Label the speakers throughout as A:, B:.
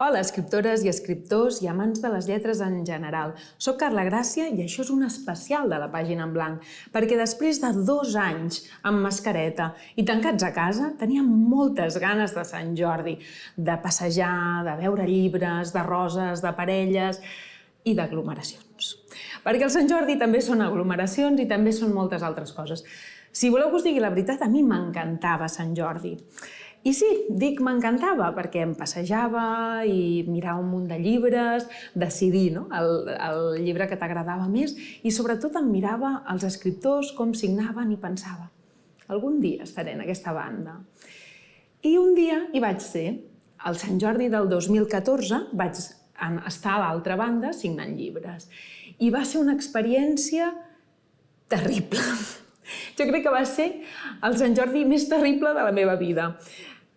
A: Hola, escriptores i escriptors i amants de les lletres en general. Soc Carla Gràcia i això és un especial de la Pàgina en Blanc, perquè després de 2 anys amb mascareta i tancats a casa, teníem moltes ganes de Sant Jordi, de passejar, de veure llibres, de roses, de parelles i d'aglomeracions. Perquè el Sant Jordi també són aglomeracions i també són moltes altres coses. Si voleu que us digui la veritat, a mi m'encantava Sant Jordi. I sí, dic m'encantava perquè em passejava i mirava un munt de llibres, decidir el llibre que t'agradava més i sobretot em mirava els escriptors com signaven i pensava algun dia estaré en aquesta banda. I un dia hi vaig ser. El Sant Jordi del 2014 vaig estar a l'altra banda signant llibres. I va ser una experiència terrible. Jo crec que va ser el Sant Jordi més terrible de la meva vida.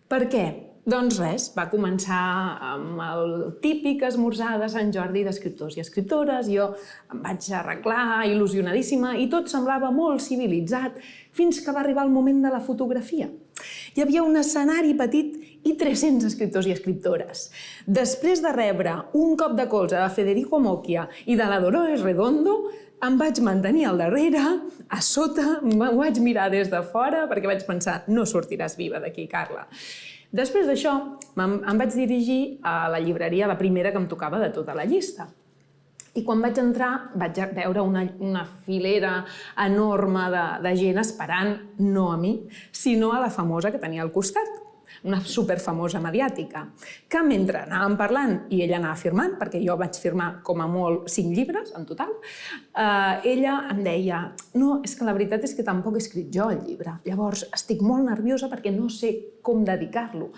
A: Per què? Doncs res, va començar amb el típic esmorzar de Sant Jordi d'escriptors i escriptores. Jo em vaig arreglar, il·lusionadíssima, i tot semblava molt civilitzat, fins que va arribar el moment de la fotografia. Hi havia un escenari petit i 300 escriptors i escriptores. Després de rebre un cop de colze de Federico Mocchia i de la Dolores Redondo, em vaig mantenir al darrere, a sota, m'ho vaig mirar des de fora, perquè vaig pensar, no sortiràs viva d'aquí, Carla. Després d'això, em vaig dirigir a la llibreria, la primera que em tocava de tota la llista. I quan vaig entrar, vaig veure una filera enorme de gent esperant, no a mi, sinó a la famosa que tenia al costat, una superfamosa mediàtica, que mentre anàvem parlant i ella anava firmant, perquè jo vaig firmar com a molt 5 llibres en total, ella em deia, no, és que la veritat és que tampoc he escrit jo el llibre, llavors estic molt nerviosa perquè no sé com dedicar-lo.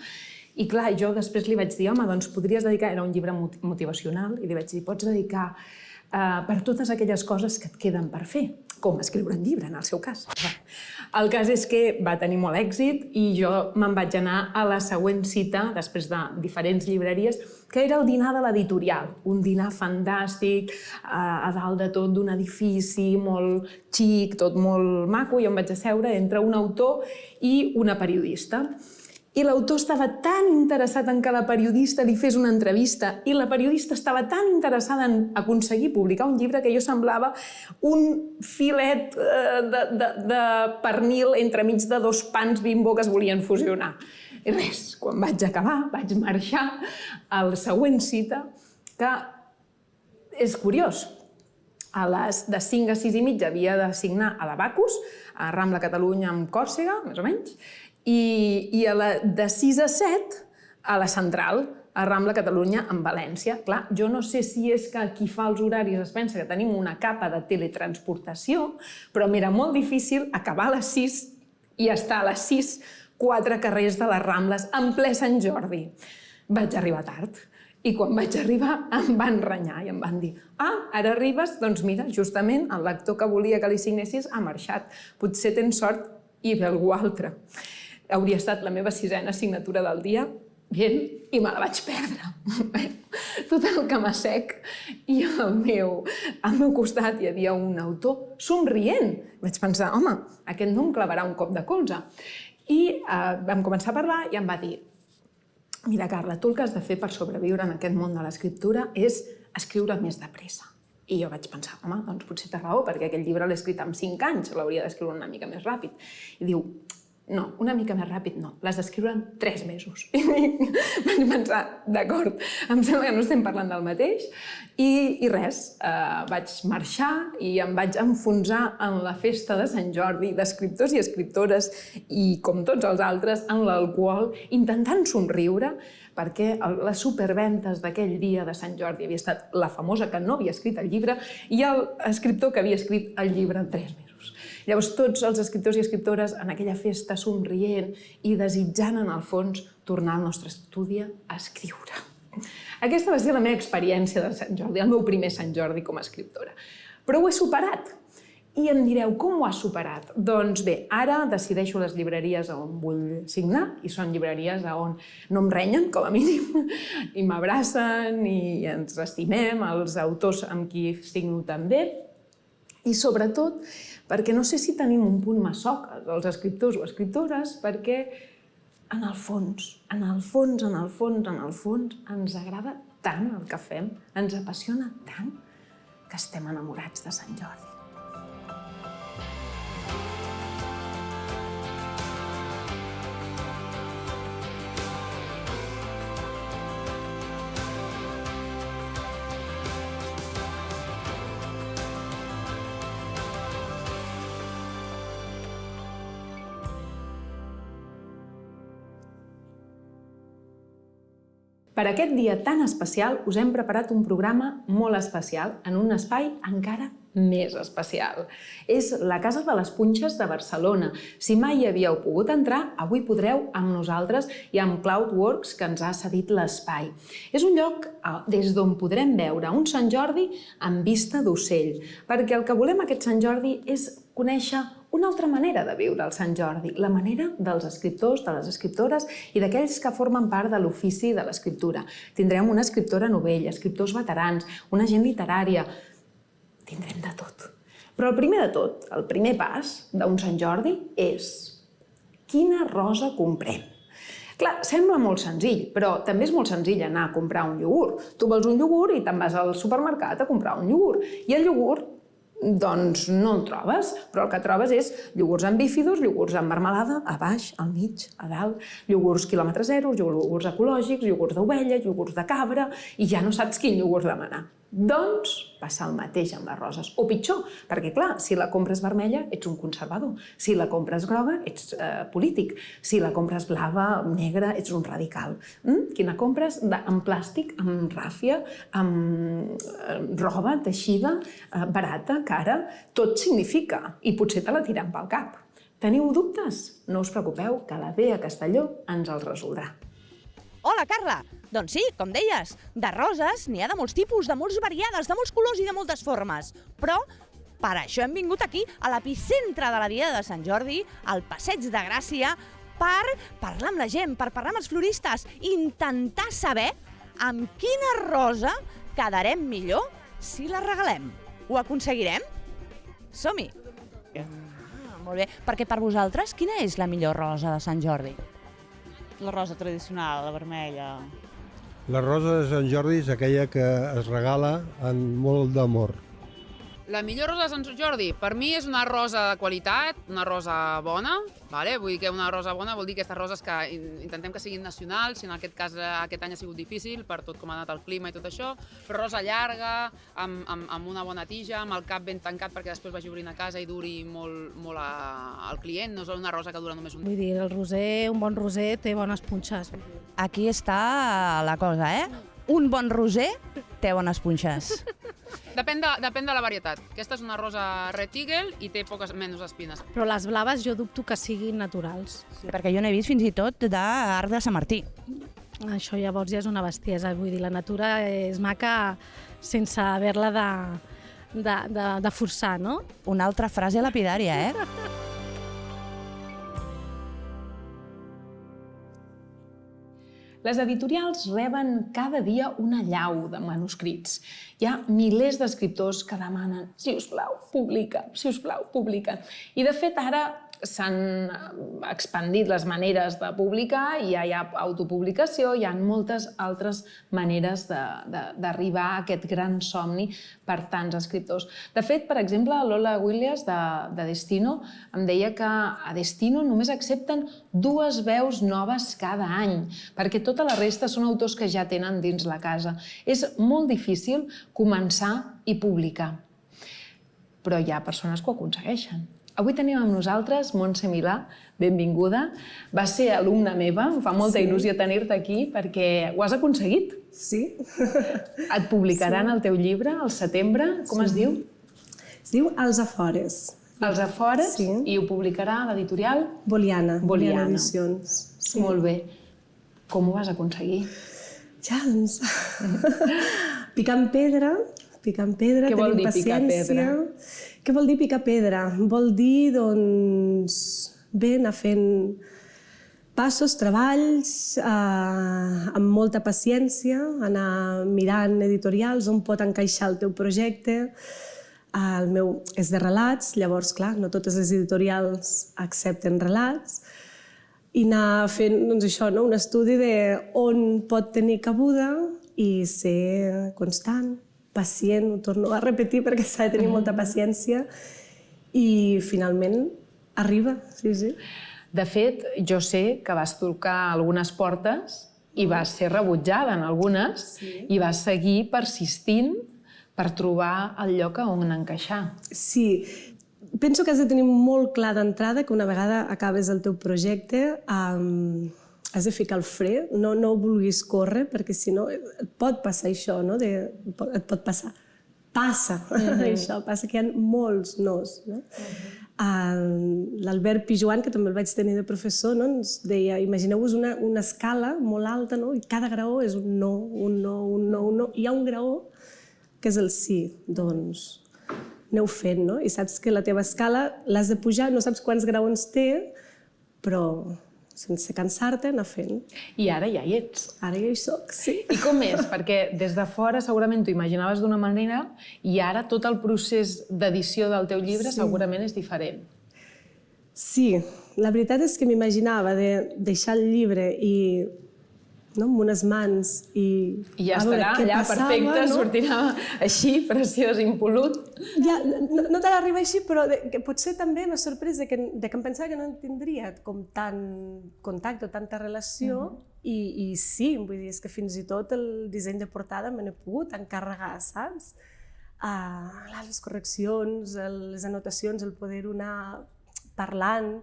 A: I clar, jo després li vaig dir, home, doncs podries dedicar, era un llibre motivacional, i li vaig dir, pots dedicar per totes aquelles coses que et queden per fer, com escriure un llibre, en el seu cas. El cas és que va tenir molt èxit i jo me'n vaig anar a la següent cita, després de diferents llibreries, que era el dinar de l'editorial, un dinar fantàstic, a dalt de tot d'un edifici molt xic, tot molt maco, i em vaig asseure entre un autor i una periodista. I l'autor estava tan interessat en que la periodista li fes una entrevista i la periodista estava tan interessada en aconseguir publicar un llibre que jo semblava un filet de pernil entremig de 2 pans Bimbo que es volien fusionar. I res, quan vaig acabar, vaig marxar a la següent cita, que és curiós. De 5 a 6 i mitja havia de signar a l'Abacus, a Rambla Catalunya amb Còrsega, més o menys, i de 6 a 7 a la Central, a Rambla Catalunya amb València. Clar, jo no sé si és que qui fa els horaris es pensa que tenim una capa de teletransportació, però m'era molt difícil acabar a les 6 i estar a les 6 4 carrers de les Rambles en ple Sant Jordi. Vaig arribar tard. I quan vaig arribar em van renyar i em van dir ara arribes? Doncs mira, justament el lector que volia que li signessis ha marxat. Potser tens sort i ve algú altre. Hauria estat la meva 6a signatura del dia, i me la vaig perdre. Tot el que m'assec i al meu costat hi havia un autor somrient. Vaig pensar, home, aquest no em clavarà un cop de colze. I vam començar a parlar i em va dir, mira, Carla, tu el que has de fer per sobreviure en aquest món de l'escriptura és escriure més de pressa. I jo vaig pensar, home, doncs potser té raó, perquè aquest llibre l'he escrit en 5 anys, l'hauria d'escriure una mica més ràpid. I diu, no, una mica més ràpid no, l'has d'escriure en 3 mesos. I vaig pensar, d'acord, em sembla que no estem parlant del mateix. I res, vaig marxar i em vaig enfonsar en la festa de Sant Jordi d'escriptors i escriptores i, com tots els altres, en l'alcohol, intentant somriure, perquè les superventes d'aquell dia de Sant Jordi havia estat la famosa que no havia escrit el llibre i l'escriptor que havia escrit el llibre en 3 mesos. Llavors, tots els escriptors i escriptores en aquella festa somrient i desitjant, en el fons, tornar al nostre estudi a escriure. Aquesta va ser la meva experiència de Sant Jordi, el meu primer Sant Jordi com a escriptora. Però ho he superat. I em direu, com ho has superat? Doncs bé, ara decideixo les llibreries on vull signar i són llibreries on no em renyen, com a mínim, i m'abracen i ens estimem, els autors amb qui signo també. I sobretot, perquè no sé si tenim un punt masoca, els escriptors o escriptores, perquè en el fons, en el fons, en el fons, en el fons, ens agrada tant el que fem, ens apassiona tant, que estem enamorats de Sant Jordi. Per aquest dia tan especial us hem preparat un programa molt especial en un espai encara més especial. És la Casa de les Punxes de Barcelona. Si mai hi havíeu pogut entrar, avui podreu amb nosaltres i amb Cloudworks, que ens ha cedit l'espai. És un lloc des d'on podrem veure un Sant Jordi amb vista d'ocell, perquè el que volem aquest Sant Jordi és conèixer una altra manera de viure el Sant Jordi, la manera dels escriptors, de les escriptores i d'aquells que formen part de l'ofici de l'escriptura. Tindrem una escriptora novella, escriptors veterans, una gent literària. Tindrem de tot. Però el primer de tot, el primer pas d'un Sant Jordi és quina rosa comprem. Clar, sembla molt senzill, però també és molt senzill anar a comprar un iogurt. Tu vols un iogurt i te'n vas al supermercat a comprar un iogurt. I el iogurt doncs no el trobes, però el que trobes és iogurts amb bífidos, iogurts amb marmelada, a baix, al mig, a dalt, iogurts quilòmetre zero, iogurts ecològics, iogurts d'ovella, iogurts de cabra, i ja no saps quin iogurt demanar. Doncs passa el mateix amb les roses. O pitjor, perquè clar, si la compres vermella ets un conservador, si la compres groga ets polític, si la compres blava, negra, ets un radical. Quina compres en plàstic, amb ràfia, amb roba teixida, barata, cara, tot significa, i potser te la tiren pel cap. Teniu dubtes? No us preocupeu, que la Bea Castelló ens els resoldrà.
B: Hola, Carla! Doncs sí, com deies, de roses n'hi ha de molts tipus, de molts variades, de molts colors i de moltes formes. Però per això hem vingut aquí, a l'epicentre de la Diada de Sant Jordi, al Passeig de Gràcia, per parlar amb la gent, per parlar amb els floristes, i intentar saber amb quina rosa quedarem millor si la regalem. Ho aconseguirem? Som-hi! Molt bé, perquè per vosaltres, quina és la millor rosa de Sant Jordi?
C: La rosa tradicional, la vermella.
D: La rosa de Sant Jordi és aquella que es regala amb molt d'amor.
E: La millor rosa de Sant Jordi, per mi, és una rosa de qualitat, una rosa bona. Vull dir que una rosa bona vol dir aquestes roses que intentem que siguin nacionals, si en aquest cas aquest any ha sigut difícil per tot com ha anat el clima i tot això, però rosa llarga, amb una bona tija, amb el cap ben tancat perquè després vagi obrint a casa i duri molt al client, no és una rosa que dura només un dia.
F: Vull dir, el roser, un bon roser té bones punxes.
B: Aquí està la cosa, Un bon roser té bones punxes.
E: Depèn de la varietat. Aquesta és una rosa Red Eagle i té menys espines.
F: Però les blaves jo dubto que siguin naturals.
B: Sí, perquè jo n'he vist fins i tot d'arc de Sant Martí.
F: Això llavors ja és una bestiesa. Vull dir, la natura és maca sense haver-la de forçar, no?
B: Una altra frase lapidària,
A: Les editorials reben cada dia una allau de manuscrits. Hi ha milers d'escriptors que demanen si us plau, publica, si us plau, publica. I de fet ara s'han expandit les maneres de publicar, ja hi ha autopublicació, hi ha moltes altres maneres d'arribar a aquest gran somni per tants escriptors. De fet, per exemple, Lola Williams de Destino em deia que a Destino només accepten 2 veus noves cada any, perquè tota la resta són autors que ja tenen dins la casa. És molt difícil començar i publicar, però hi ha persones que ho aconsegueixen. Avui tenim amb nosaltres Montse Milà, benvinguda. Va ser alumna meva, em fa molta il·lusió tenir-te aquí perquè ho has aconseguit.
G: Sí.
A: Et publicaran el teu llibre al setembre, com es diu?
G: Es diu Els Afores.
A: Els Afores,
G: Sí.
A: I ho publicarà l'editorial
G: Boliana.
A: Boliana.
G: Edicions. Sí.
A: Molt bé. Com ho vas aconseguir?
G: Ja, doncs... Picant pedra,
A: Què vol dir picar pedra?
G: Què vol dir picar pedra? Vol dir, doncs, bé, anar fent passos, treballs, amb molta paciència, anar mirant editorials on pot encaixar el teu projecte. El meu és de relats, llavors, clar, no totes les editorials accepten relats. i anar fent doncs això, no? Un estudi d'on pot tenir cabuda i ser constant, pacient, ho torno a repetir perquè s'ha de tenir molta paciència i finalment arriba, sí.
A: De fet, jo sé que vas trucar a algunes portes i vas ser rebutjada en algunes i vas seguir persistint per trobar el lloc on encaixar.
G: Sí, penso que has de tenir molt clar d'entrada que una vegada acabes el teu projecte has de ficar el fre, no vulguis córrer, perquè si no et pot passar això, no? Et pot passar. Passa això, passa que hi ha molts nos. No? L'Albert Pijuan, que també el vaig tenir de professor, no? Ens deia, imagineu-vos una escala molt alta, no? I cada graó és un no, un no, un no, un no. Hi ha un graó que és el sí, doncs aneu fent, no? I saps que la teva escala l'has de pujar, no saps quants graons té, però sense cansar-te, anar fent.
A: I ara ja hi ets.
G: Ara ja hi soc, sí.
A: I com és? Perquè des de fora segurament t'ho imaginaves d'una manera i ara tot el procés d'edició del teu llibre segurament és diferent.
G: Sí, la veritat és que m'imaginava de deixar el llibre i amb unes mans i
A: ja estarà allà perfecte, sortirà així, preciós, impolut.
G: Ja, no te l'arriba així, però que potser també m'ha sorprès que em pensava que no en tindria com tant contacte o tanta relació i sí, vull dir, és que fins i tot el disseny de portada me n'he pogut encarregar, saps? Les correccions, les anotacions, el poder-ho anar parlant.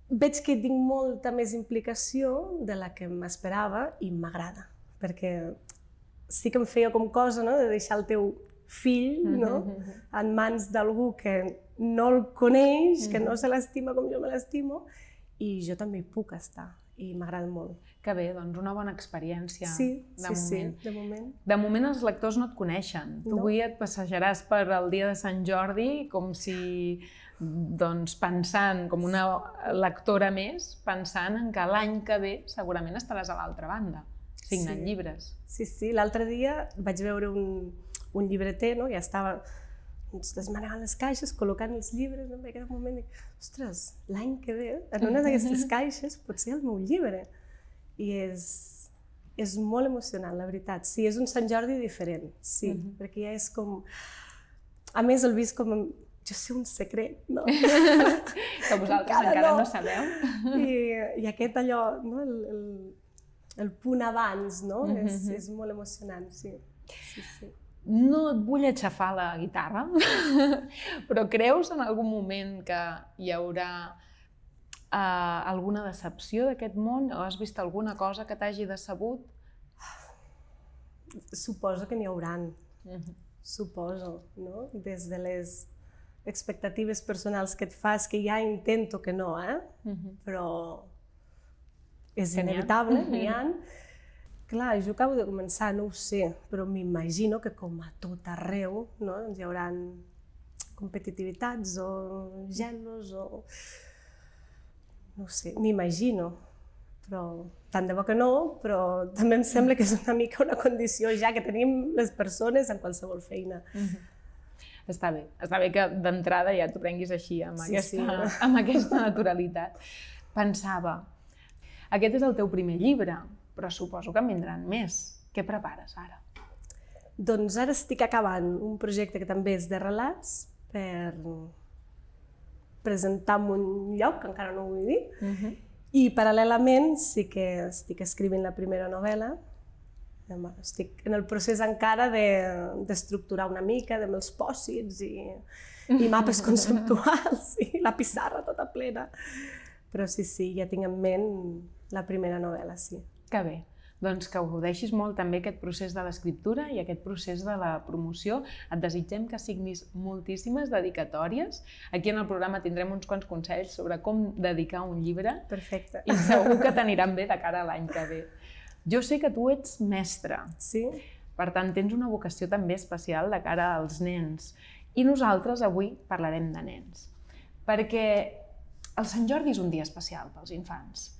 G: Veig que tinc molta més implicació de la que m'esperava i m'agrada, perquè sí que em feia com cosa de deixar el teu fill en mans d'algú que no el coneix, que no se l'estima com jo me l'estimo, i jo també hi puc estar, i m'agrada molt.
A: Que bé, doncs una bona experiència,
G: de moment.
A: De moment els lectors no et coneixen. Tu avui et passejaràs per el dia de Sant Jordi com si, doncs, pensant, com una lectora més, pensant en que l'any que ve segurament estaràs a l'altra banda, signant llibres.
G: Sí, l'altre dia vaig veure un llibreter, ja estava desmanegant les caixes, col·locant els llibres, em vaig quedar un moment i dic, ostres, l'any que ve, en una d'aquestes caixes pot ser el meu llibre. I és molt emocionant, la veritat. Sí, és un Sant Jordi diferent, sí, perquè ja és com... A més, el visc com... Jo sé un secret, no?
A: Que vosaltres encara no sabeu.
G: I aquest allò, el punt abans, no? És molt emocionant, sí.
A: No et vull aixafar la guitarra, però creus en algun moment que hi haurà alguna decepció d'aquest món? O has vist alguna cosa que t'hagi decebut?
G: Suposo que n'hi hauran, suposo, no? Des de les expectatives personals que et fas, que ja intento que no, però és inevitable, n'hi ha. Clar, jo acabo de començar, no ho sé, però m'imagino que com a tot arreu hi haurà competitivitats o gelos o... no ho sé, m'imagino, però tant de bo que no, però també em sembla que és una mica una condició ja que tenim les persones en qualsevol feina.
A: Està bé que d'entrada ja t'ho prenguis així, amb aquesta naturalitat. Pensava, aquest és el teu primer llibre, però suposo que en vindran més. Què prepares ara?
G: Doncs ara estic acabant un projecte que també és de relats per presentar en un lloc, que encara no ho vull dir, i paral·lelament sí que estic escrivint la primera novel·la. Estic en el procés encara d'estructurar una mica, de meus pòssits i mapes conceptuals i la pissarra tota plena. Però sí, ja tinc en ment la primera novel·la, sí.
A: Que bé. Doncs que ho deixis molt també aquest procés de l'escriptura i aquest procés de la promoció. Et desitgem que signis moltíssimes dedicatòries. Aquí en el programa tindrem uns quants consells sobre com dedicar un llibre.
G: Perfecte.
A: I segur que t'aniran bé de cara a l'any que ve. Jo sé que tu ets mestra.
G: Sí.
A: Per tant, tens una vocació també especial de cara als nens. I nosaltres avui parlarem de nens. Perquè el Sant Jordi és un dia especial pels infants.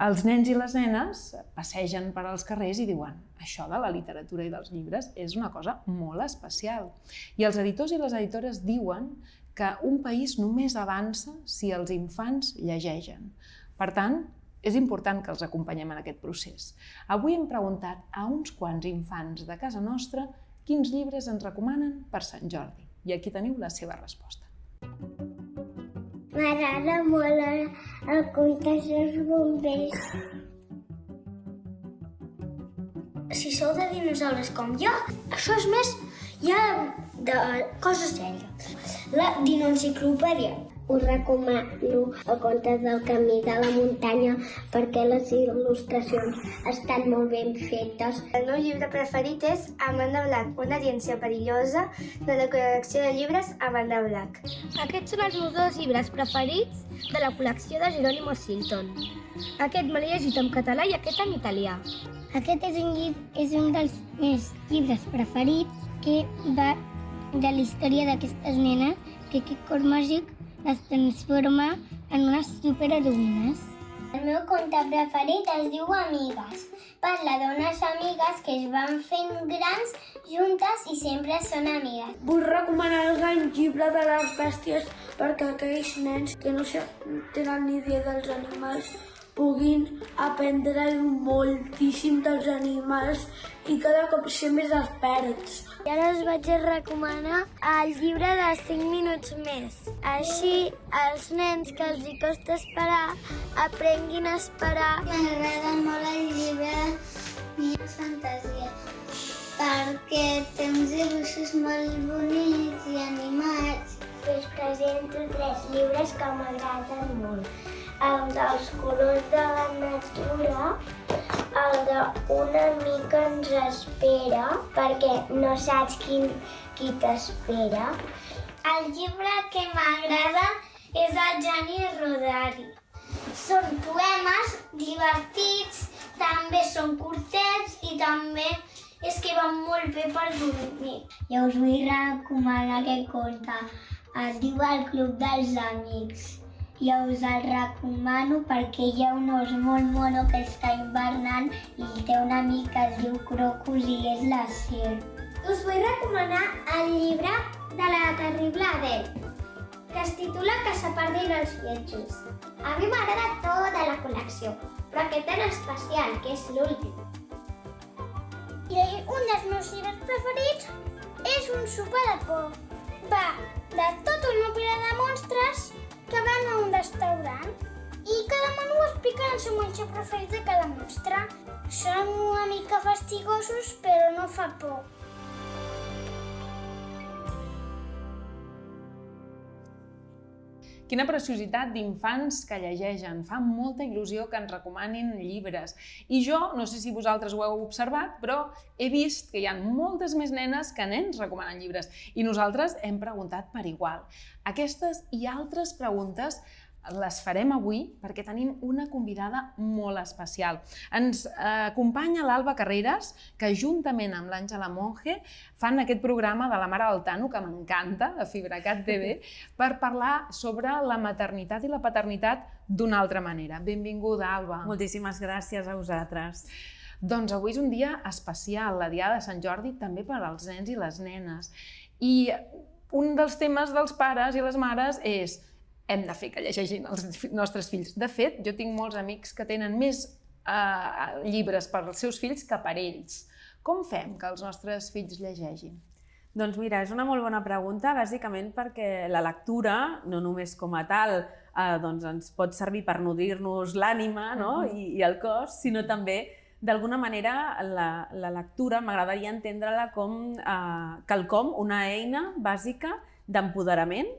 A: Els nens i les nenes passegen per als carrers i diuen això de la literatura i dels llibres és una cosa molt especial. I els editors i les editores diuen que un país només avança si els infants llegeixen. Per tant, és important que els acompanyem en aquest procés. Avui hem preguntat a uns quants infants de casa nostra quins llibres ens recomanen per Sant Jordi. I aquí teniu la seva resposta.
H: M'agrada molt el contes dels bombers. Si sou de dinosaures com jo, això és més ja de coses sèries. La dinoenciclopèdia. Us recomano el conte del camí de la muntanya perquè les il·lustracions estan molt ben fetes.
I: El meu llibre preferit és Amanda Black, una ciència perillosa de la col·lecció de llibres Amanda Black. Aquests són els meus dos llibres preferits de la col·lecció de Jerónimo Stilton. Aquest me l'he llegit en català i aquest en italià.
H: Aquest és un dels meus llibres preferits que va de la història d'aquestes nenes que aquest cor màgic es transforma en unes superheroïnes. El meu conte preferit es diu Amigues. Parla d'unes amigues que es van fent grans juntes i sempre són amigues.
I: Vull recomanar el gran llibre de les bèsties perquè aquells nens que no tenen ni idea dels animals puguin aprendre moltíssim dels animals i cada cop ser més experts.
H: I ara us vaig a recomanar el llibre de 5 minuts més. Així, els nens que els hi costa esperar, aprenguin a esperar. M'agrada molt el llibre de Niños Fantasia perquè té uns dibuixos molt bonics i animats. Us presento 3 llibres que m'agraden molt. El dels colors de la natura, el d'Una mica ens espera, perquè no saps qui t'espera. El llibre que m'agrada és el Gianni Rodari. Són poemes divertits, també són curtets i també és que van molt bé per dormir. Jo us vull recomanar aquest conte. Es diu El Club dels Amics. Jo us el recomano perquè hi ha un os molt mono que està hivernant i té un amic que es diu Crocus i és la serp. Us vull recomanar el llibre de la terrible Adele, que es titula Que se perdin els viatges. A mi m'agrada tota la col·lecció, però aquest en especial, que és l'últim. I un dels meus llibres preferits és Un sopar de por. Va de tota una pila de monstres que van a un restaurant i cada menú explica el seu menjar preferit de cada monstre. Són una mica fastigosos, però no fa por.
A: Quina preciositat d'infants que llegeixen. Fa molta il·lusió que ens recomanin llibres. I jo, no sé si vosaltres ho heu observat, però he vist que hi ha moltes més nenes que nens recomanen llibres. I nosaltres hem preguntat per igual. Aquestes i altres preguntes les farem avui perquè tenim una convidada molt especial. Ens acompanya l'Alba Carreras, que juntament amb l'Àngela Monge fan aquest programa de la mare del Tano, que m'encanta, a FibraCat TV, per parlar sobre la maternitat i la paternitat d'una altra manera. Benvinguda, Alba.
J: Moltíssimes gràcies a vosaltres.
A: Doncs avui és un dia especial, la Diada de Sant Jordi, també per als nens i les nenes. I un dels temes dels pares i les mares és hem de fer que llegeixin els nostres fills. De fet, jo tinc molts amics que tenen més llibres per als seus fills que per ells. Com fem que els nostres fills llegeixin?
J: Doncs mira, és una molt bona pregunta, bàsicament perquè la lectura, no només com a tal, doncs ens pot servir per nodrir-nos l'ànima, no? I el cos, sinó també, d'alguna manera, la lectura m'agradaria entendre-la com quelcom, una eina bàsica d'empoderament,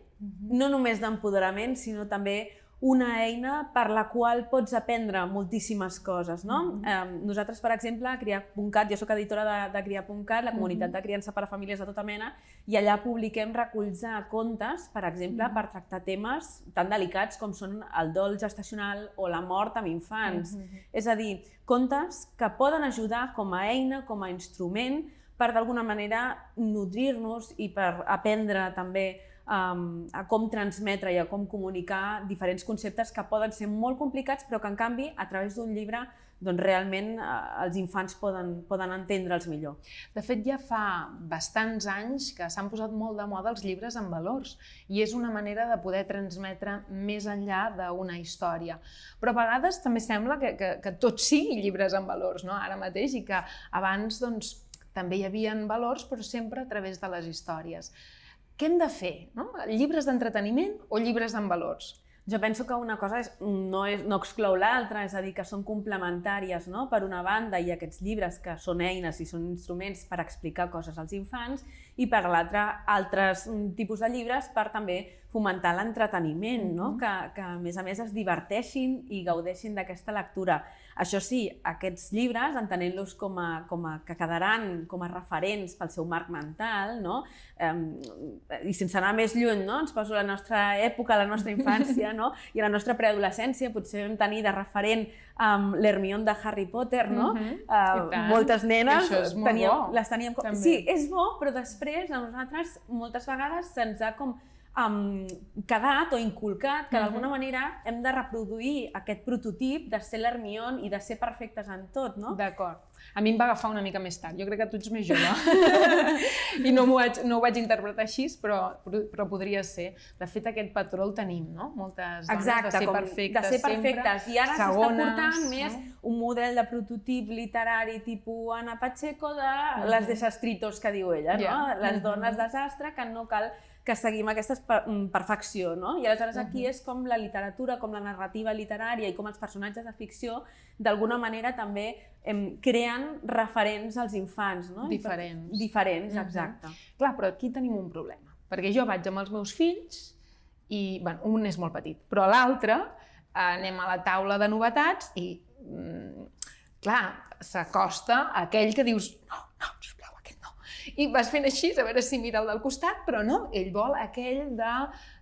J: no només d'empoderament, sinó també una eina per la qual pots aprendre moltíssimes coses. Nosaltres, per exemple, a Cria.cat, jo soc editora de Cria.cat, la comunitat de criança per a famílies de tota mena, i allà publiquem reculls de contes, per exemple, per tractar temes tan delicats com són el dol gestacional o la mort amb infants. És a dir, contes que poden ajudar com a eina, com a instrument, per d'alguna manera nodrir-nos i per aprendre també a com transmetre i a com comunicar diferents conceptes que poden ser molt complicats però que en canvi a través d'un llibre doncs realment els infants poden entendre'ls millor.
A: De fet, ja fa bastants anys que s'han posat molt de moda els llibres amb valors i és una manera de poder transmetre més enllà d'una història. Però a vegades també sembla que tot sigui llibres amb valors, no? Ara mateix, i que abans també hi havia valors, però sempre a través de les històries. Què hem de fer? Llibres d'entreteniment o llibres amb valors?
J: Jo penso que una cosa no exclou l'altra, és a dir, que són complementàries, no? Per una banda, hi ha aquests llibres que són eines i són instruments per explicar coses als infants i per l'altra, altres tipus de llibres per també fomentar l'entreteniment, no? Que a més es diverteixin i gaudeixin d'aquesta lectura. Això sí, aquests llibres, entenent-los que quedaran com a referents pel seu marc mental, no? I sense anar més lluny, no? Ens poso la nostra època, la nostra infància, no? I la nostra preadolescència, potser vam tenir de referent l'Hermione de Harry Potter, no? Moltes nenes les teníem... Sí, és bo, però després a nosaltres moltes vegades se'ns ha com quedat o inculcat que d'alguna manera hem de reproduir aquest prototip de ser l'Hermione i de ser perfectes en tot, no?
A: D'acord. A mi em va agafar una mica més tard. Jo crec que tu ets més jove i no ho vaig interpretar així, però podria ser. De fet, aquest patró el tenim, no? Moltes dones de ser perfectes sempre.
J: I ara s'està portant més un model de prototip literari tipus Ana Pacheco de les desastritos que diu ella, no? Les dones desastre que no cal que seguim aquesta perfecció, no? I aleshores aquí és com la literatura, com la narrativa literària i com els personatges de ficció d'alguna manera també creen referents als infants, no?
A: Diferents.
J: Diferents, exacte.
A: Clar, però aquí tenim un problema, perquè jo vaig amb els meus fills i, bueno, un és molt petit, però l'altre anem a la taula de novetats i, clar, s'acosta aquell que dius no, sisplau, aquest no. I vas fent així, a veure si mira el del costat, però no, ell vol aquell de,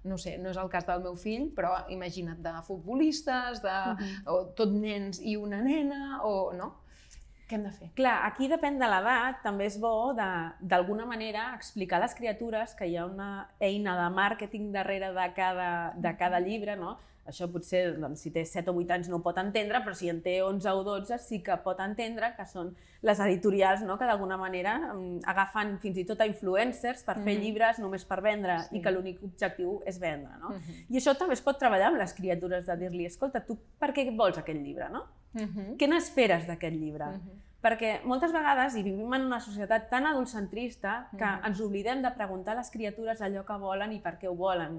A: no sé, no és el cas del meu fill, però imagina't, de futbolistes, o tot nens i una nena, o no? Què hem de fer?
J: Clar, aquí depèn de l'edat, també és bo d'alguna manera explicar a les criatures que hi ha una eina de màrqueting darrere de cada llibre, no? Això potser, si té 7 o 8 anys no ho pot entendre, però si en té 11 o 12 sí que pot entendre que són les editorials que d'alguna manera agafen fins i tot a influencers per fer llibres només per vendre i que l'únic objectiu és vendre. I això també es pot treballar amb les criatures, de dir-li, escolta, tu per què vols aquest llibre? Què n'esperes d'aquest llibre? Perquè moltes vegades, i vivim en una societat tan adultcentrista, que ens oblidem de preguntar a les criatures allò que volen i per què ho volen.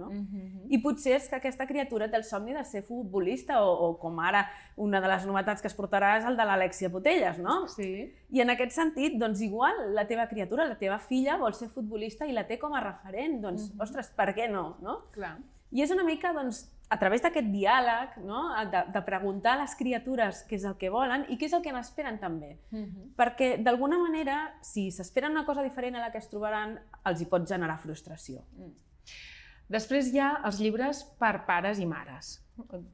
J: I potser és que aquesta criatura té el somni de ser futbolista, o com ara una de les novetats que es portarà és el de l'Alexia Putellas, no? I en aquest sentit, doncs igual la teva criatura, la teva filla vol ser futbolista i la té com a referent, doncs, ostres, per què no? I és una mica, doncs, a través d'aquest diàleg, de preguntar a les criatures què és el que volen i què és el que n'esperen també. Perquè, d'alguna manera, si s'esperen una cosa diferent a la que es trobaran, els hi pot generar frustració.
A: Després hi ha els llibres per pares i mares.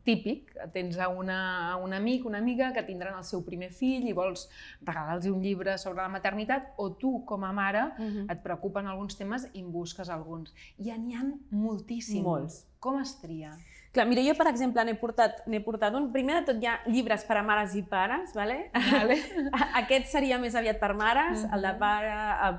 A: Típic, tens un amic, una amiga que tindran el seu primer fill i vols regalar-los un llibre sobre la maternitat, o tu, com a mare, et preocupen alguns temes i en busques alguns. I n'hi ha moltíssims.
J: Molts.
A: Com es tria?
J: Clar, mira, jo, per exemple, n'he portat un. Primer de tot hi ha llibres per a mares i pares, aquest seria més aviat per mares, el de pare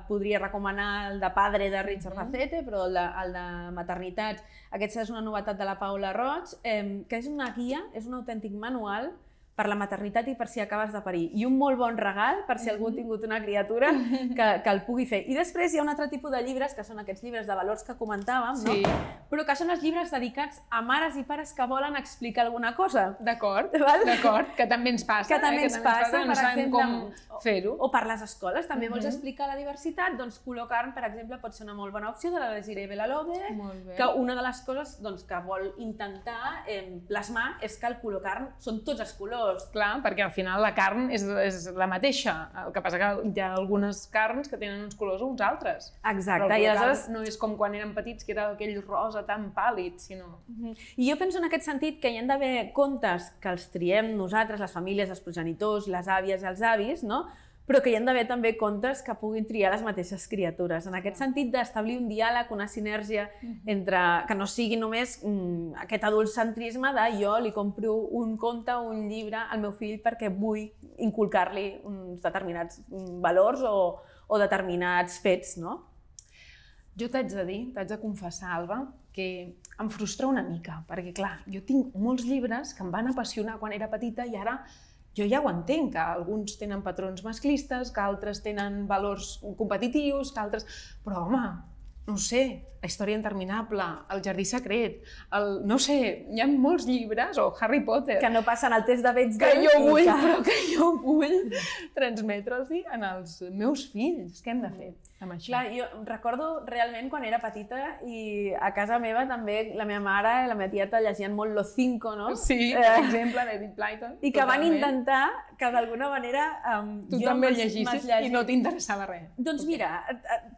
J: podria recomanar el de Padre de Richard Gacete, però el de maternitats, aquest és una novetat de la Paula Roig, que és una guia, és un autèntic manual per la maternitat i per si acabes de parir. I un molt bon regal per si algú ha tingut una criatura que el pugui fer. I després hi ha un altre tipus de llibres, que són aquests llibres de valors que comentàvem, però que són els llibres dedicats a mares i pares que volen explicar alguna cosa.
A: D'acord, que també ens passa.
J: Que també ens passa, per exemple,
A: fer-ho.
J: O per les escoles, també vols explicar la diversitat, doncs Col·locarn, per exemple, pot ser una molt bona opció de la Desiree Belalove, que una de les coses que vol intentar plasmar és que el Col·locarn són tots els colors.
A: Clar, perquè al final la carn és la mateixa, el que passa que hi ha algunes carns que tenen uns colors o uns altres.
J: Exacte.
A: Però el Col·locarn no és com quan érem petits, que era aquell rosa tan pàl·lid, sinó...
J: I jo penso en aquest sentit que hi ha d'haver contes que els triem nosaltres, les famílies, els progenitors, les àvies i els avis, però que hi ha d'haver també contes que puguin triar les mateixes criatures. En aquest sentit d'establir un diàleg, una sinergia entre que no sigui només aquest adultcentrisme de jo li compro un conte o un llibre al meu fill perquè vull inculcar-li uns determinats valors o determinats fets, no?
A: Jo t'haig de dir, t'haig de confessar, Alba, que em frustra una mica, perquè clar, jo tinc molts llibres que em van apassionar quan era petita i ara jo ja ho entenc, que alguns tenen patrons masclistes, que altres tenen valors competitius, que altres... Però home, no ho sé, La història interminable, El jardí secret, no sé, hi ha molts llibres, o Harry Potter...
J: Que no passen el test de veig
A: que jo vull, però que jo vull transmetre'ls en els meus fills. Què hem de fer amb això?
J: Clar, jo recordo realment quan era petita i a casa meva també la meva mare i la meva tieta llegien molt Los Cinco, no?
A: Sí, per exemple, d'Edith Blyton.
J: I que van intentar que d'alguna manera
A: tu també llegissis i no t'interessava res.
J: Doncs mira,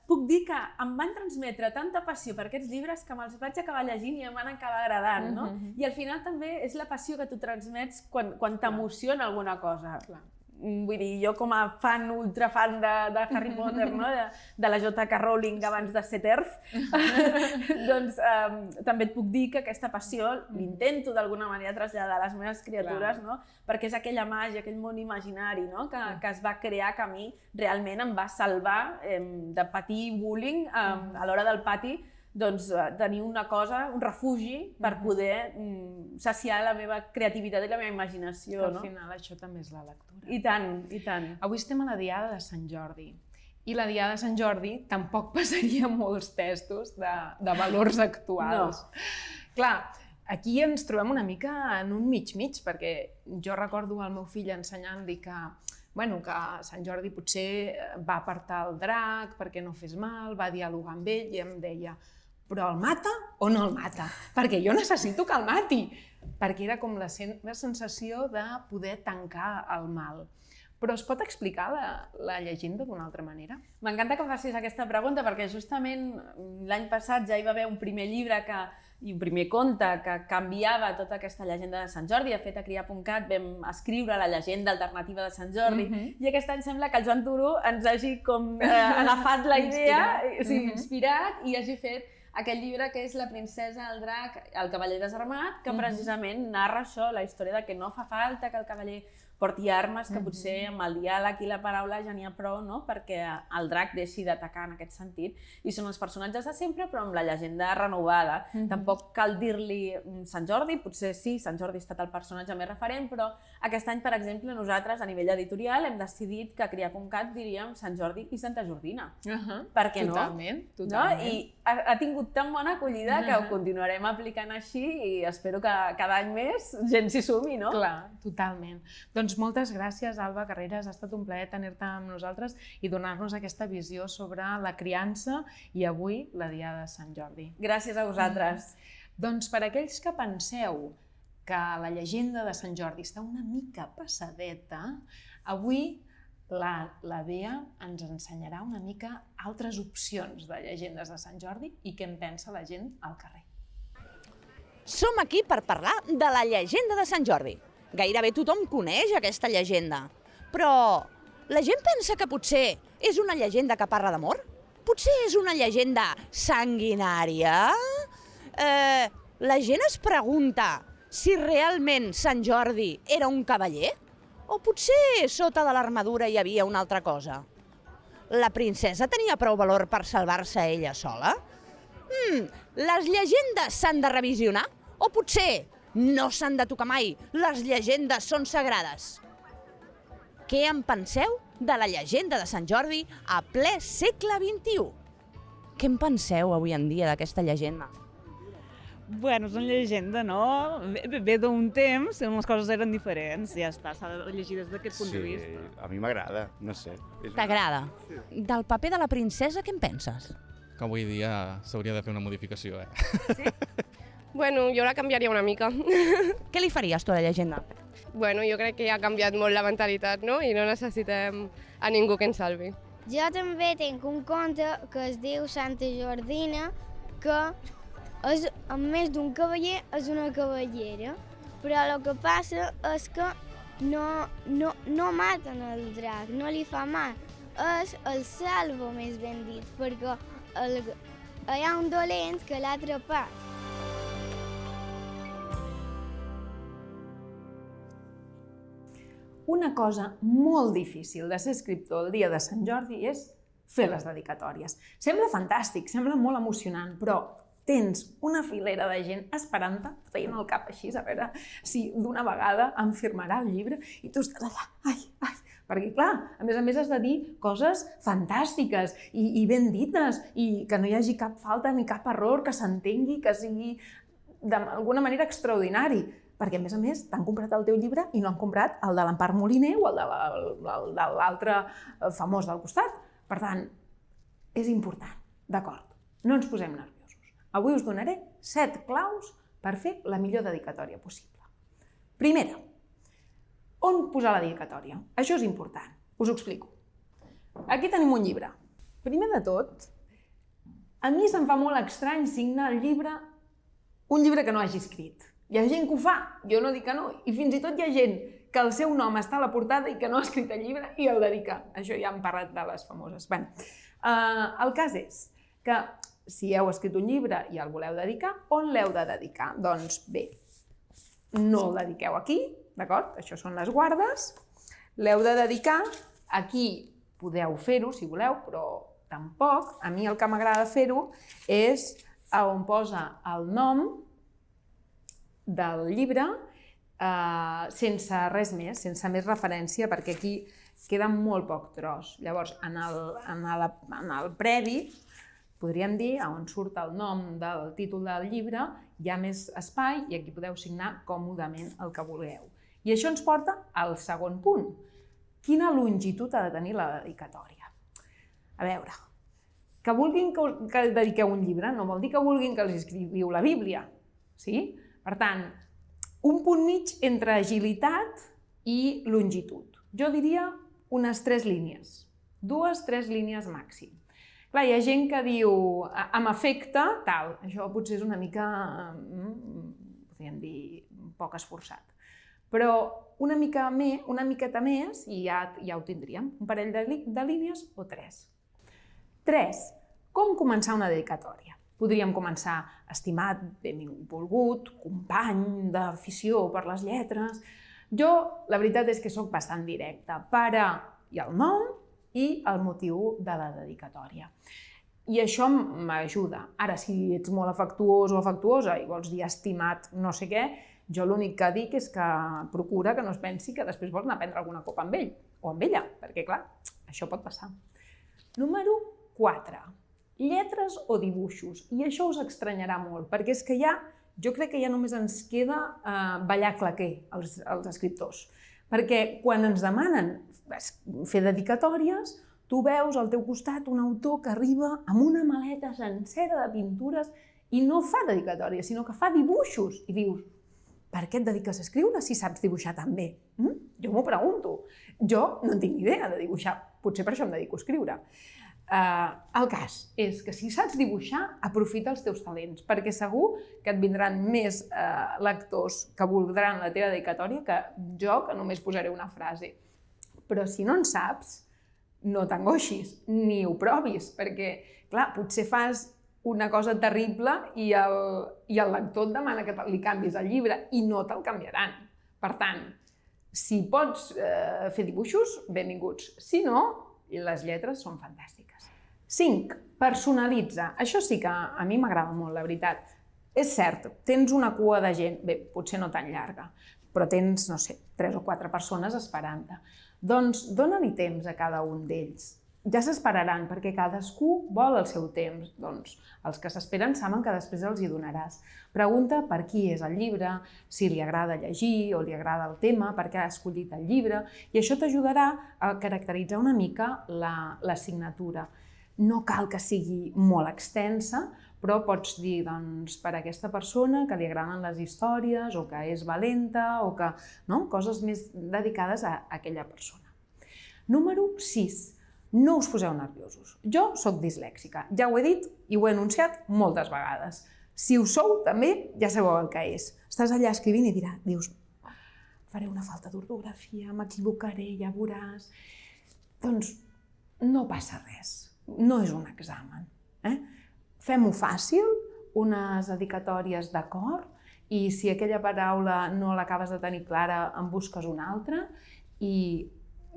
J: puc dir que em van transmetre tanta passió per aquests llibres que me'ls vaig acabar llegint i em van acabar agradant, no? I al final també és la passió que tu transmets quan t'emociona alguna cosa. Vull dir, jo com a fan, ultrafan de Harry Potter, no? de la J.K. Rowling abans de ser TERF, doncs també et puc dir que aquesta passió l'intento d'alguna manera traslladar a les meves criatures, no? Perquè és aquella màgia, aquell món imaginari, no? que es va crear, que a mi realment em va salvar de patir bullying a l'hora del pati, doncs tenir una cosa, un refugi per poder saciar la meva creativitat i la meva imaginació.
A: Al final això també és la lectura.
J: I tant, i tant.
A: Avui estem a la Diada de Sant Jordi i la Diada de Sant Jordi tampoc passaria molts testos de valors actuals. Clar, aquí ens trobem una mica en un mig-mig, perquè jo recordo el meu fill ensenyant-li que Sant Jordi potser va apartar el drac perquè no fes mal, va dialogar amb ell i em deia però el mata o no el mata? Perquè jo necessito que el mati, perquè era com la sensació de poder tancar el mal. Però es pot explicar la llegenda d'una altra manera?
J: M'encanta que facis aquesta pregunta perquè justament l'any passat ja hi va haver un primer llibre i un primer conte que canviava tota aquesta llegenda de Sant Jordi. De fet, a Criar.cat vam escriure la llegenda alternativa de Sant Jordi i aquest any sembla que el Joan Turó ens hagi agafat la idea, inspirat i hagi fet aquest llibre que és La princesa, el drac, el cavaller desarmat, que precisament narra això, la història de que no fa falta que el cavaller porti armes, que potser amb el diàleg i la paraula ja n'hi ha prou, no? Perquè el drac deixi d'atacar en aquest sentit. I són els personatges de sempre, però amb la llegenda renovada. Tampoc cal dir-li Sant Jordi, potser sí, Sant Jordi ha estat el personatge més referent, però aquest any, per exemple, nosaltres, a nivell editorial, hem decidit que a Criar.cat diríem Sant Jordi i Santa Jordina. Per què no?
A: Totalment.
J: I ha tingut tan bona acollida que ho continuarem aplicant així i espero que cada any més gent s'hi sumi, no?
A: Clar, totalment. Doncs moltes gràcies, Alba Carreras. Ha estat un plaer tenir-te amb nosaltres i donar-nos aquesta visió sobre la criança i avui la Diada de Sant Jordi.
J: Gràcies a vosaltres.
A: Doncs per aquells que penseu que la llegenda de Sant Jordi està una mica passadeta, avui la Bea ens ensenyarà una mica altres opcions de llegendes de Sant Jordi i què en pensa la gent al carrer.
B: Som aquí per parlar de la llegenda de Sant Jordi. Gairebé tothom coneix aquesta llegenda, però la gent pensa que potser és una llegenda que parla d'amor? Potser és una llegenda sanguinària? La gent es pregunta si realment Sant Jordi era un cavaller? O potser sota de l'armadura hi havia una altra cosa? La princesa tenia prou valor per salvar-se ella sola? Les llegendes s'han de revisionar? O potser no s'han de tocar mai, les llegendes són sagrades? Què en penseu de la llegenda de Sant Jordi a ple segle XXI? Què en penseu avui en dia d'aquesta llegenda?
C: Bueno, és una llegenda, no? Ve d'un temps on les coses eren diferents, ja està, s'ha de llegir des d'aquest punt de vista.
K: Sí, a mi m'agrada, no sé.
B: T'agrada? Del paper de la princesa, què en penses?
L: Que avui dia s'hauria de fer una modificació,
B: Sí?
M: Bueno, jo la canviaria una mica.
B: Què li faries tu a la llegenda?
M: Bueno, jo crec que ja ha canviat molt la mentalitat, no? I no necessitem a ningú que ens salvi.
H: Jo també tinc un conte que es diu Santa Jordina, que és, a més d'un cavaller, és una cavallera. Però el que passa és que no maten el drac, no li fa mal. És el salvo, més ben dit, perquè hi ha un dolent que l'ha atrapat.
A: Una cosa molt difícil de ser escriptor el dia de Sant Jordi és fer les dedicatòries. Sembla fantàstic, sembla molt emocionant, però tens una filera de gent esperant-te, traient el cap així, a veure si d'una vegada em firmarà el llibre, i tu estàs allà, ai, perquè clar, a més has de dir coses fantàstiques i ben dites, i que no hi hagi cap falta ni cap error, que s'entengui, que sigui d'alguna manera extraordinari, perquè a més t'han comprat el teu llibre i no han comprat el de l'Empar Moliner o el de l'altre famós del costat. Per tant, és important, d'acord, no ens posem nerviosos. Avui us donaré 7 claus per fer la millor dedicatòria possible. Primera, on posar la dedicatòria? Això és important, us ho explico. Aquí tenim un llibre. Primer de tot, a mi se'm fa molt estrany signar un llibre que no hagi escrit. Hi ha gent que ho fa, jo no dic que no, i fins i tot hi ha gent que el seu nom està a la portada i que no ha escrit el llibre i el dedica. Això ja hem parlat de les famoses. El cas és que si heu escrit un llibre i el voleu dedicar, on l'heu de dedicar? Doncs bé, no el dediqueu aquí, d'acord? Això són les guardes. L'heu de dedicar, aquí podeu fer-ho si voleu, però tampoc. A mi el que m'agrada fer-ho és on posa el nom del llibre sense res més, sense més referència, perquè aquí queda molt poc tros. Llavors, en el previ, podríem dir, on surt el nom del títol del llibre, hi ha més espai i aquí podeu signar còmodament el que vulgueu. I això ens porta al segon punt. Quina longitud ha de tenir la dedicatòria? A veure, que vulguin que dediqueu un llibre no vol dir que vulguin que els escriviu la Bíblia, sí? Per tant, un punt mig entre agilitat i longitud. Jo diria unes 3 línies, 2-3 línies màxim. Clar, hi ha gent que diu, amb efecte, tal, això potser és una mica, podríem dir, poc esforçat. Però una miqueta més i ja ho tindríem, un parell de línies o 3. 3. Com començar una dedicatòria? Podríem començar estimat, benvolgut, company d'afició per les lletres. Jo, la veritat és que sóc bastant directa. Pare i el nom i el motiu de la dedicatòria. I això m'ajuda. Ara, si ets molt afectuós o afectuosa i vols dir estimat no sé què, jo l'únic que dic és que procura que no es pensi que després vols anar a prendre alguna copa amb ell o amb ella, perquè clar, això pot passar. Número 4. Lletres o dibuixos. I això us estranyarà molt, perquè és que jo crec que ja només ens queda ballar claquer als escriptors. Perquè quan ens demanen fer dedicatòries, tu veus al teu costat un autor que arriba amb una maleta sencera de pintures i no fa dedicatòries, sinó que fa dibuixos. I dius, per què et dediques a escriure si saps dibuixar tan bé? Jo m'ho pregunto. Jo no en tinc ni idea de dibuixar, potser per això em dedico a escriure. El cas és que si saps dibuixar, aprofita els teus talents, perquè segur que et vindran més lectors que voldran la teva dedicatòria que jo, que només posaré una frase. Però si no en saps, no t'angoixis, ni ho provis, perquè, clar, potser fas una cosa terrible i el lector et demana que li canvis el llibre i no te'l canviaran. Per tant, si pots fer dibuixos, benvinguts. Si no, les lletres són fantàstiques. 5. Personalitza. Això sí que a mi m'agrada molt, la veritat. És cert, tens una cua de gent, bé, potser no tan llarga, però tens, no sé, 3 o 4 persones esperant-te. Doncs dóna-li temps a cada un d'ells. Ja s'esperaran, perquè cadascú vol el seu temps. Doncs els que s'esperen saben que després els hi donaràs. Pregunta per qui és el llibre, si li agrada llegir o li agrada el tema, per què ha escollit el llibre, i això t'ajudarà a caracteritzar una mica la signatura. No cal que sigui molt extensa, però pots dir, doncs, per a aquesta persona que li agraden les històries o que és valenta o que, no? Coses més dedicades a aquella persona. Número 6. No us poseu nerviosos. Jo sóc dislèxica, ja ho he dit i ho he anunciat moltes vegades. Si ho sou, també ja sabeu el que és. Estàs allà escrivint i dius, faré una falta d'ortografia, m'equivocaré, ja veuràs. Doncs no passa res, no és un examen. Fem-ho fàcil, unes dedicatòries d'acord, i si aquella paraula no l'acabes de tenir clara, en busques una altra, i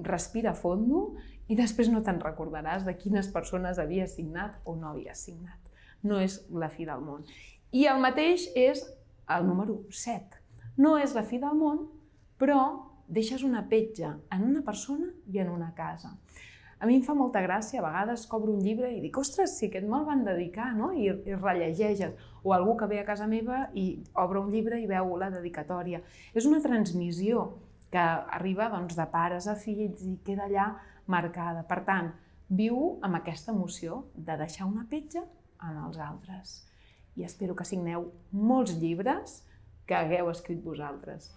A: respira fondo, i després no te'n recordaràs de quines persones havies signat o no havies signat. No és la fi del món. I el mateix és el número 7. No és la fi del món, però deixes una petja en una persona i en una casa. A mi em fa molta gràcia, a vegades cobro un llibre i dic, ostres, si aquest me'l van dedicar, no? I rellegeges. O algú que ve a casa meva i obre un llibre i veu la dedicatòria. És una transmissió que arriba de pares a fills i queda allà marcada. Per tant, viu amb aquesta emoció de deixar una petja en els altres. I espero que signeu molts llibres que hagueu escrit vosaltres.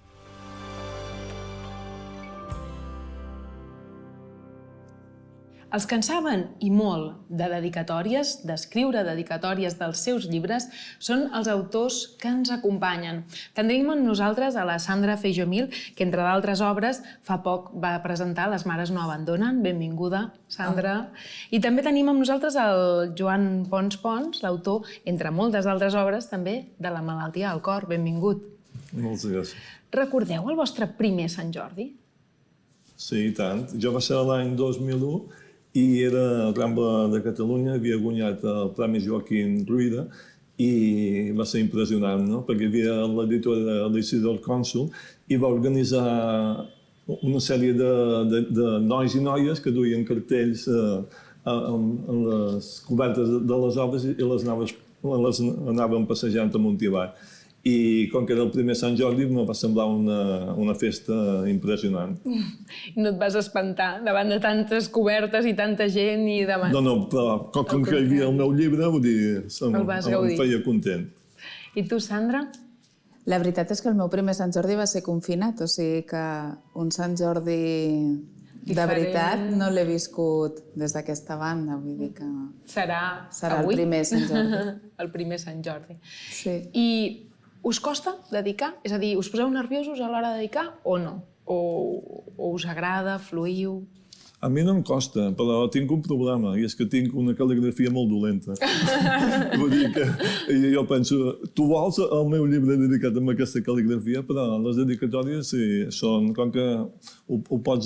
A: Els que en saben, i molt, de dedicatòries, d'escriure dedicatòries dels seus llibres, són els autors que ens acompanyen. Tenim amb nosaltres a la Sandra Feijomil, que, entre d'altres obres, fa poc va presentar Les mares no abandonen. Benvinguda, Sandra. I també tenim amb nosaltres el Joan Pons, l'autor, entre moltes altres obres, també, de La malaltia del cor. Benvingut.
N: Moltes gràcies.
A: Recordeu el vostre primer Sant Jordi?
N: Sí, i tant. Jo va ser l'any 2001 i era al Rambla de Catalunya, havia guanyat el Premi Joaquim Ruyra i va ser impressionant, no? Perquè hi havia l'editora l'Isidor Cònsul i va organitzar una sèrie de nois i noies que duien cartells en les cobertes de les obres i les anaven passejant amunt i avall. I com que era el primer Sant Jordi, em va semblar una festa impressionant.
A: No et vas espantar davant de tantes cobertes i tanta gent i davant...
N: No, però com que hi havia el meu llibre, vull dir, em feia content.
A: I tu, Sandra?
O: La veritat és que el meu primer Sant Jordi va ser confinat, o sigui que un Sant Jordi de veritat no l'he viscut des d'aquesta banda, vull dir que...
A: Serà
O: el primer Sant Jordi.
A: El primer Sant Jordi.
O: Sí.
A: I us costa dedicar? És a dir, us poseu nerviosos a l'hora de dedicar o no? O us agrada, fluïu?
N: A mi no em costa, però tinc un problema, i és que tinc una cal·ligrafia molt dolenta. Vull dir que jo penso, tu vols el meu llibre dedicat a aquesta cal·ligrafia, però les dedicatòries són, com que ho pots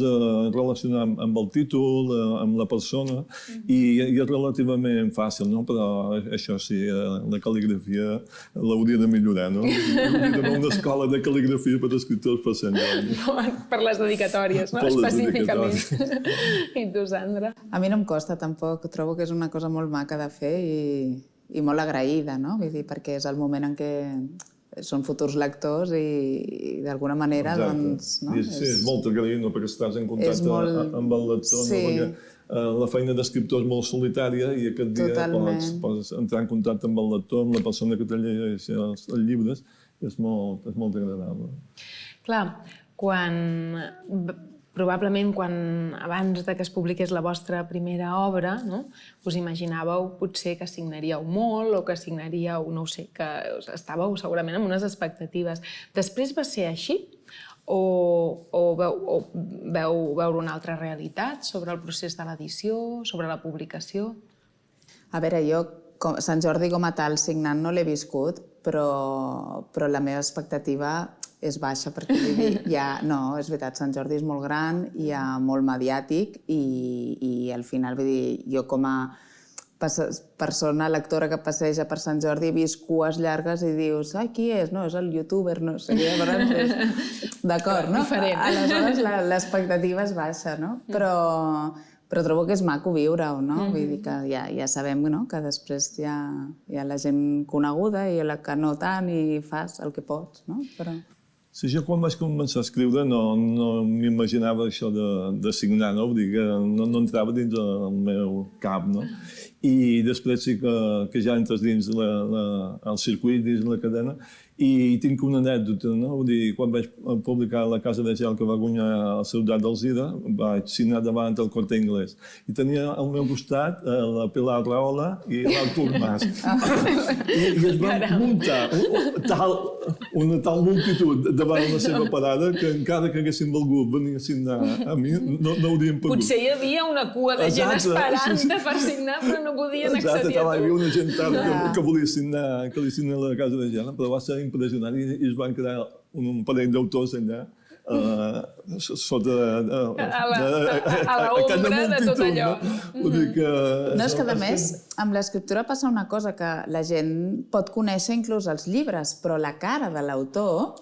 N: relacionar amb el títol, amb la persona, i és relativament fàcil, no? Però això sí, la cal·ligrafia l'hauria de millorar, no? Hauria d'haver una escola de cal·ligrafia per escriptors per Sant Jordi.
A: Per les dedicatòries, no? Específicament. I tu, Sandra?
O: A mi no em costa, tampoc. Trobo que és una cosa molt maca de fer i molt agraïda, no? Vull dir, perquè és el moment en què són futurs lectors i d'alguna manera, doncs...
N: Sí, és molt agraït, perquè estàs en contacte amb el lector, perquè la feina d'escriptor és molt solitària i aquest dia pots entrar en contacte amb el lector, amb la persona que te llegeix els llibres, i és molt agradable.
A: Clar, probablement abans que es publiqués la vostra primera obra, us imaginàveu potser que signaríeu molt o que signaríeu, no ho sé, que estàveu segurament amb unes expectatives. Després va ser així? O veu veure una altra realitat sobre el procés de l'edició, sobre la publicació?
O: A veure, jo Sant Jordi com a tal signant no l'he viscut, però la meva expectativa és baixa, perquè no, és veritat, Sant Jordi és molt gran, hi ha molt mediàtic i al final, vull dir, jo com a persona lectora que passeja per Sant Jordi he vist cues llargues i dius, ai, qui és? No, és el youtuber, no sé, d'acord, no? Aleshores l'expectativa és baixa, no? Però trobo que és maco viure-ho, no? Vull dir que ja sabem que després hi ha la gent coneguda i la que no tant i fas el que pots, no?
N: Sí, jo quan vaig començar a escriure no m'imaginava això de signar, no? Vull dir que no entrava dins el meu cap, no? I després sí que ja entres dins el circuit, dins la cadena, I tinc una anècdota, no? Vull dir, quan vaig publicar La casa de gel que va guanyar la ciutat d'Alzira, vaig signar davant el Corte Inglés. I tenia al meu costat la Pilar Rahola i l'Artur Mas. I es van muntar una tal multitud davant la seva parada que encara que haguessin volgut venir a signar a mi, no haurien pogut.
A: Potser hi havia una cua de gent esperant per signar, però no podien accedir a tu.
N: Hi havia una gent que volia signar, que li signa La casa de gel, però va ser impressionant i es van quedar un parell d'autors allà sota
A: a l'ombra de tot allò.
O: No, és que a més, amb l'escriptura passa una cosa, que la gent pot conèixer inclús els llibres, però la cara de l'autor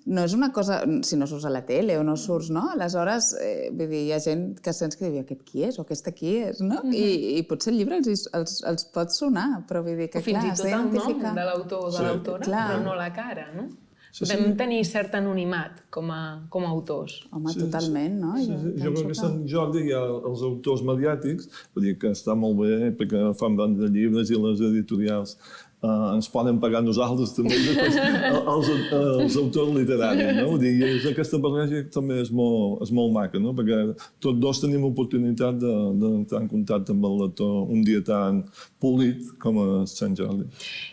O: no és una cosa, si no surts a la tele o no surts, no? Aleshores, vull dir, hi ha gent que sents que diu aquest qui és o aquesta qui és, no? I potser el llibre els pot sonar, però vull dir que, clar,
A: has d'identificar. O fins i tot el nom de l'autor o de l'autora, però no la cara, no? Vam tenir cert anonimat com a autors.
O: Home, totalment, no?
N: Jo crec que a Sant Jordi hi ha els autors mediàtics, vull dir que està molt bé perquè fan bancs de llibres i les editorials ens poden pagar nosaltres també els autors literaris, no? Vull dir, aquesta barreja també és molt maca, no? Perquè tots dos tenim oportunitat d'entrar en contacte amb el lector un dia tan polit com a Sant Jordi.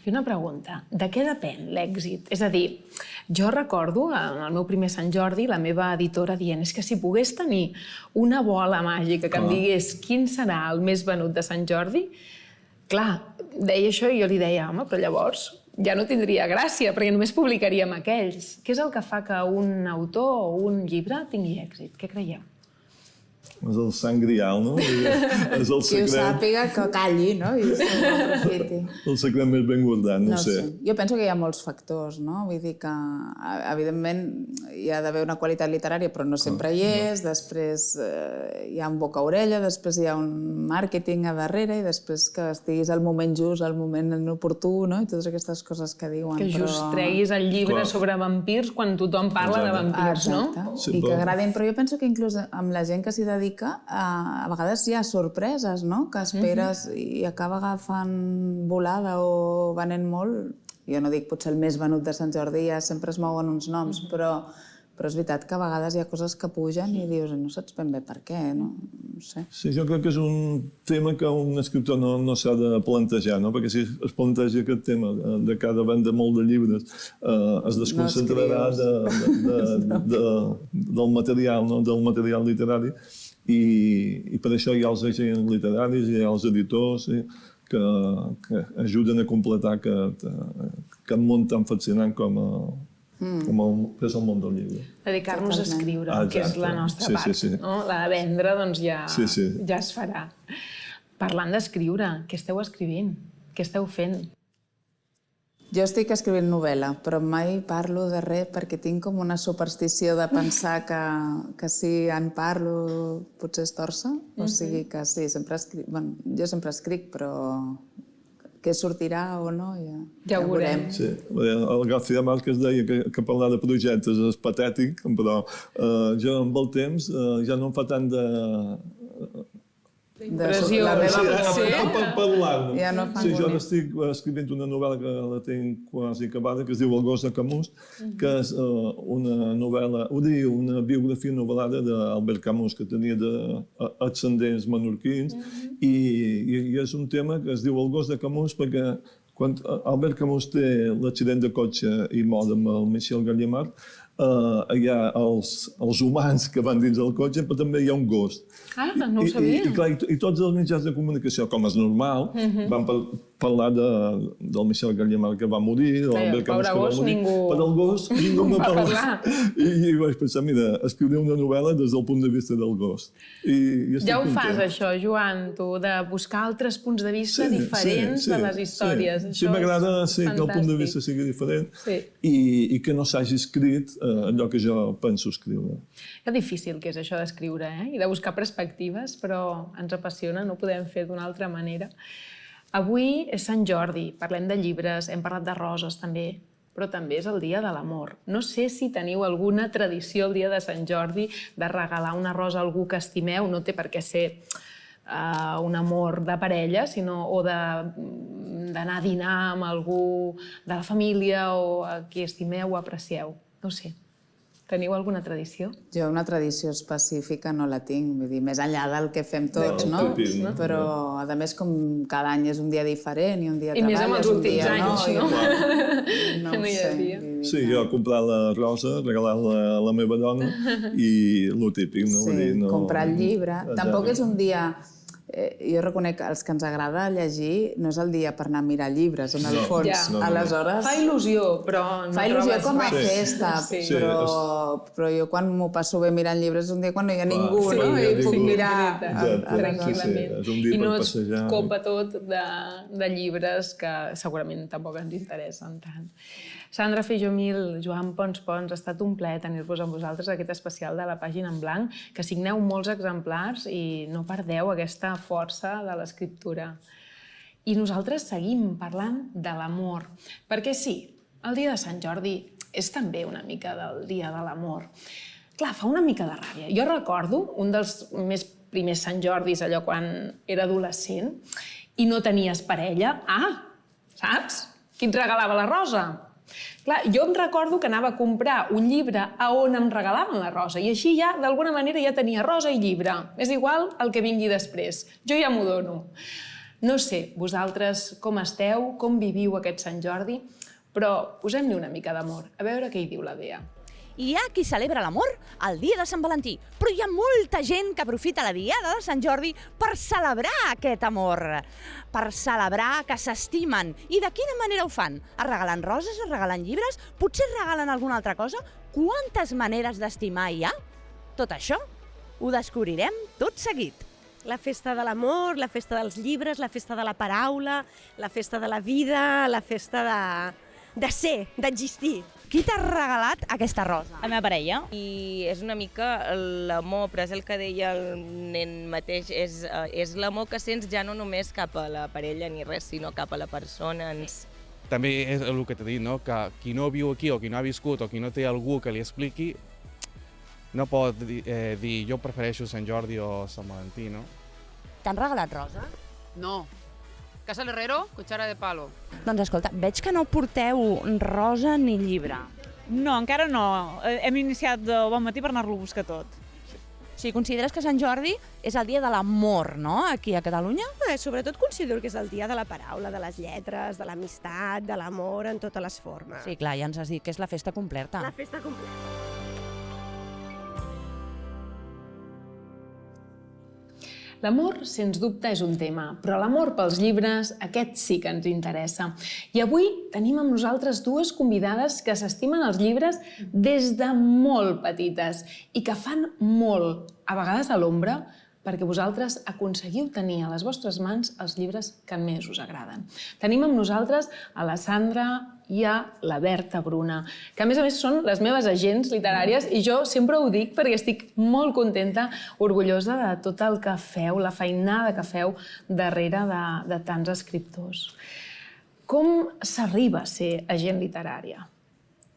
A: I una pregunta, de què depèn l'èxit? És a dir, jo recordo, en el meu primer Sant Jordi, la meva editora dient és que si pogués tenir una bola màgica que em digués quin serà el més venut de Sant Jordi, clar, deia això i jo li deia, home, però llavors ja no tindria gràcia, perquè només publicaríem aquells. Què és el que fa que un autor o un llibre tingui èxit? Què creieu?
N: És el sant grial, no? És el secret.
O: Qui ho sàpiga, que calli, no? I se l'aprofiti.
N: El secret més ben guardat, no sé.
O: Jo penso que hi ha molts factors, no? Vull dir que, evidentment, hi ha d'haver una qualitat literària, però no sempre hi és. Després hi ha un boca-orella, després hi ha un màrqueting a darrere i després que estiguis al moment just, al moment oportú, no? I totes aquestes coses que diuen.
A: Que just treguis el llibre sobre vampirs quan tothom parla de vampirs, no?
O: I que agradin, però jo penso que inclús amb la gent que s'hi dedica a vegades hi ha sorpreses, no? Que esperes i acaba agafant volada o venent molt. Jo no dic potser el més venut de Sant Jordi, ja sempre es mouen uns noms, però és veritat que a vegades hi ha coses que pugen i dius, no saps ben bé per què, no? No sé.
N: Sí, jo crec que és un tema que un escriptor no s'ha de plantejar, no? Perquè si es planteja aquest tema de cada venda molt de llibres, es desconcentrarà del material, no? Del material literari. I per això hi ha els agents literaris, hi ha els editors que ajuden a completar aquest món tan fascinant com és el món del llibre.
A: Dedicar-nos a escriure, que és la nostra part. La de vendre, doncs ja es farà. Parlant d'escriure, què esteu escrivint? Què esteu fent?
O: Jo estic escrivint novel·la, però mai parlo de res perquè tinc com una superstició de pensar que si en parlo potser es torça. O sigui que sí, jo sempre escric, però què sortirà o no ja ho veurem.
N: Sí, el García Márquez deia que parlar de projectes és patètic, però jo amb el temps ja no em fa tant de...
A: Impressió.
N: Per parlar-ne.
O: Sí,
N: jo estic escrivint una novel·la que la tinc quasi acabada, que es diu El gos de Camus, que és una novel·la, una biografia novel·lada d'Albert Camus, que tenia ascendents menorquins, i és un tema que es diu El gos de Camus perquè quan Albert Camus té l'accident de cotxe i mor amb el Michel Gallimard, hi ha els humans que van dins del cotxe, però també hi ha un gos.
A: Ah, no ho sabia.
N: I tots els mitjans de comunicació, com és normal, van parlar del Michel Gallimard que va morir, de l'Albert Camus que va morir. Però el gos ningú va parlar. I vaig pensar, mira, escriuré una novel·la des del punt de vista del gos.
A: Ja ho fas, això, Joan, tu, de buscar altres punts de vista diferents de les històries.
N: Sí, m'agrada que el punt de vista sigui diferent i que no s'hagi escrit allò que jo penso escriure.
A: Que difícil que és això d'escriure, i de buscar perspectives, però ens apassiona, no ho podem fer d'una altra manera. Avui és Sant Jordi, parlem de llibres, hem parlat de roses també, però també és el dia de l'amor. No sé si teniu alguna tradició el dia de Sant Jordi de regalar una rosa a algú que estimeu, no té per què ser un amor de parella, o de d'anar a dinar amb algú de la família o a qui estimeu o aprecieu? No ho sé. Teniu alguna tradició?
O: Jo una tradició específica no la tinc, vull dir, més enllà del que fem tots, no? Però, a més, com cada any és un dia diferent i un dia
A: I més amb els últims anys, no?
O: No ho sé.
N: Sí, jo he comprat la rosa, regalat-la a la meva dona i el típic, no?
O: Sí, comprar el llibre. Tampoc és un dia... Jo reconec que els que ens agrada llegir no és el dia per anar a mirar llibres, en el fons. Aleshores...
A: Fa il·lusió, però no
O: fa il·lusió
A: trobes
O: com a
A: res.
O: festa, però jo quan m'ho passo bé mirant llibres és un dia quan no hi ha ningú, no? I puc mirar
A: tranquil·lament.
N: I
A: no es copa tot de llibres que segurament tampoc ens interessen tant. Sandra Fejomil, Joan Pons, ha estat un plaer tenir-vos amb vosaltres aquest especial de la pàgina en blanc, que signeu molts exemplars i no perdeu aquesta força de l'escriptura. I nosaltres seguim parlant de l'amor, perquè sí, el dia de Sant Jordi és també una mica del dia de l'amor. Clar, fa una mica de ràbia. Jo recordo un dels més primers Sant Jordis, allò quan era adolescent, i no tenies parella. Saps? Qui et regalava la rosa? Clar, jo em recordo que anava a comprar un llibre a on em regalaven la rosa i així ja, d'alguna manera, ja tenia rosa i llibre. És igual el que vingui després. Jo ja m'ho dono. No sé, vosaltres com esteu, com viviu aquest Sant Jordi, però posem-li una mica d'amor. A veure què hi diu la Bea.
B: Hi ha qui celebra l'amor el dia de Sant Valentí, però hi ha molta gent que aprofita la diada de Sant Jordi per celebrar aquest amor, per celebrar que s'estimen. I de quina manera ho fan? Es regalen roses, es regalen llibres? Potser es regalen alguna altra cosa? Quantes maneres d'estimar hi ha? Tot això ho descobrirem tot seguit.
P: La festa de l'amor, la festa dels llibres, la festa de la paraula, la festa de la vida, la festa de ser, d'existir.
B: Qui t'ha regalat aquesta rosa?
Q: La meva parella. I és una mica l'amor, però és el que deia el nen mateix, és l'amor que sents ja no només cap a la parella ni res, sinó cap a la persona.
L: També és el que t'he dit, no? Que qui no viu aquí o qui no ha viscut o qui no té algú que li expliqui no pot dir jo prefereixo Sant Jordi o Sant Valentí, no?
B: T'han regalat rosa?
E: No. Casa Herrero, cuchara de palo.
B: Doncs escolta, veig que no porteu rosa ni llibre.
C: No, encara no. Hem iniciat de bon matí per anar-lo a buscar tot.
B: Sí, consideres que Sant Jordi és el dia de l'amor, no?, aquí a Catalunya?
P: Sobretot considero que és el dia de la paraula, de les lletres, de l'amistat, de l'amor en totes les formes.
B: Sí, clar, ja ens has dit que és la festa completa.
P: La festa completa.
A: L'amor, sens dubte, és un tema, però l'amor pels llibres, aquest sí que ens interessa. I avui tenim amb nosaltres dues convidades que s'estimen els llibres des de molt petites i que fan molt, a vegades a l'ombra, perquè vosaltres aconseguiu tenir a les vostres mans els llibres que més us agraden. Tenim amb nosaltres a la Sandra i a la Berta Bruna, que a més són les meves agents literàries i jo sempre ho dic perquè estic molt contenta, orgullosa de tot el que feu, la feinada que feu darrere de tants escriptors. Com s'arriba a ser agent literària?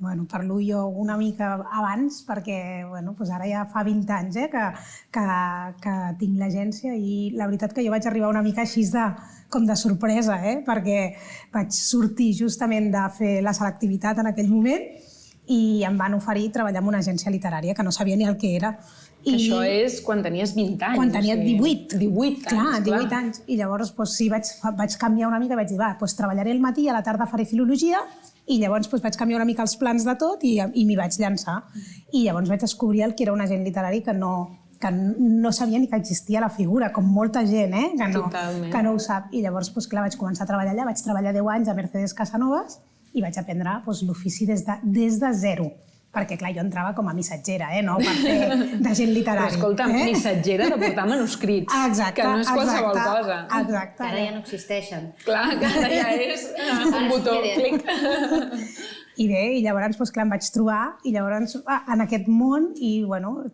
R: Bueno, parlo jo una mica abans perquè ara ja fa 20 anys que tinc l'agència i la veritat que jo vaig arribar una mica així com de sorpresa, perquè vaig sortir justament de fer la selectivitat en aquell moment i em van oferir treballar en una agència literària que no sabia ni el que era.
A: Això és quan tenies 20 anys.
R: Quan tenia 18.
A: 18 anys,
R: clar. 18 anys. I llavors sí, vaig canviar una mica, vaig dir, treballaré al matí i a la tarda faré filologia. I llavors vaig canviar una mica els plans de tot i m'hi vaig llançar. I llavors vaig descobrir el que era un agent literari que no sabia ni que existia la figura, com molta gent que no ho sap. I llavors, clar, vaig començar a treballar allà, vaig treballar 10 anys a Mercedes Casanovas i vaig aprendre l'ofici des de zero. Perquè, clar, jo entrava com a missatgera, no per fer d'agent literari.
A: Però, escolta, missatgera de portar manuscrits, que no és qualsevol cosa.
R: Exacte.
S: Ara ja no existeixen.
A: Clar, que ara ja és un botó, clic.
R: I bé, i llavors, clar, em vaig trobar i llavors en aquest món i,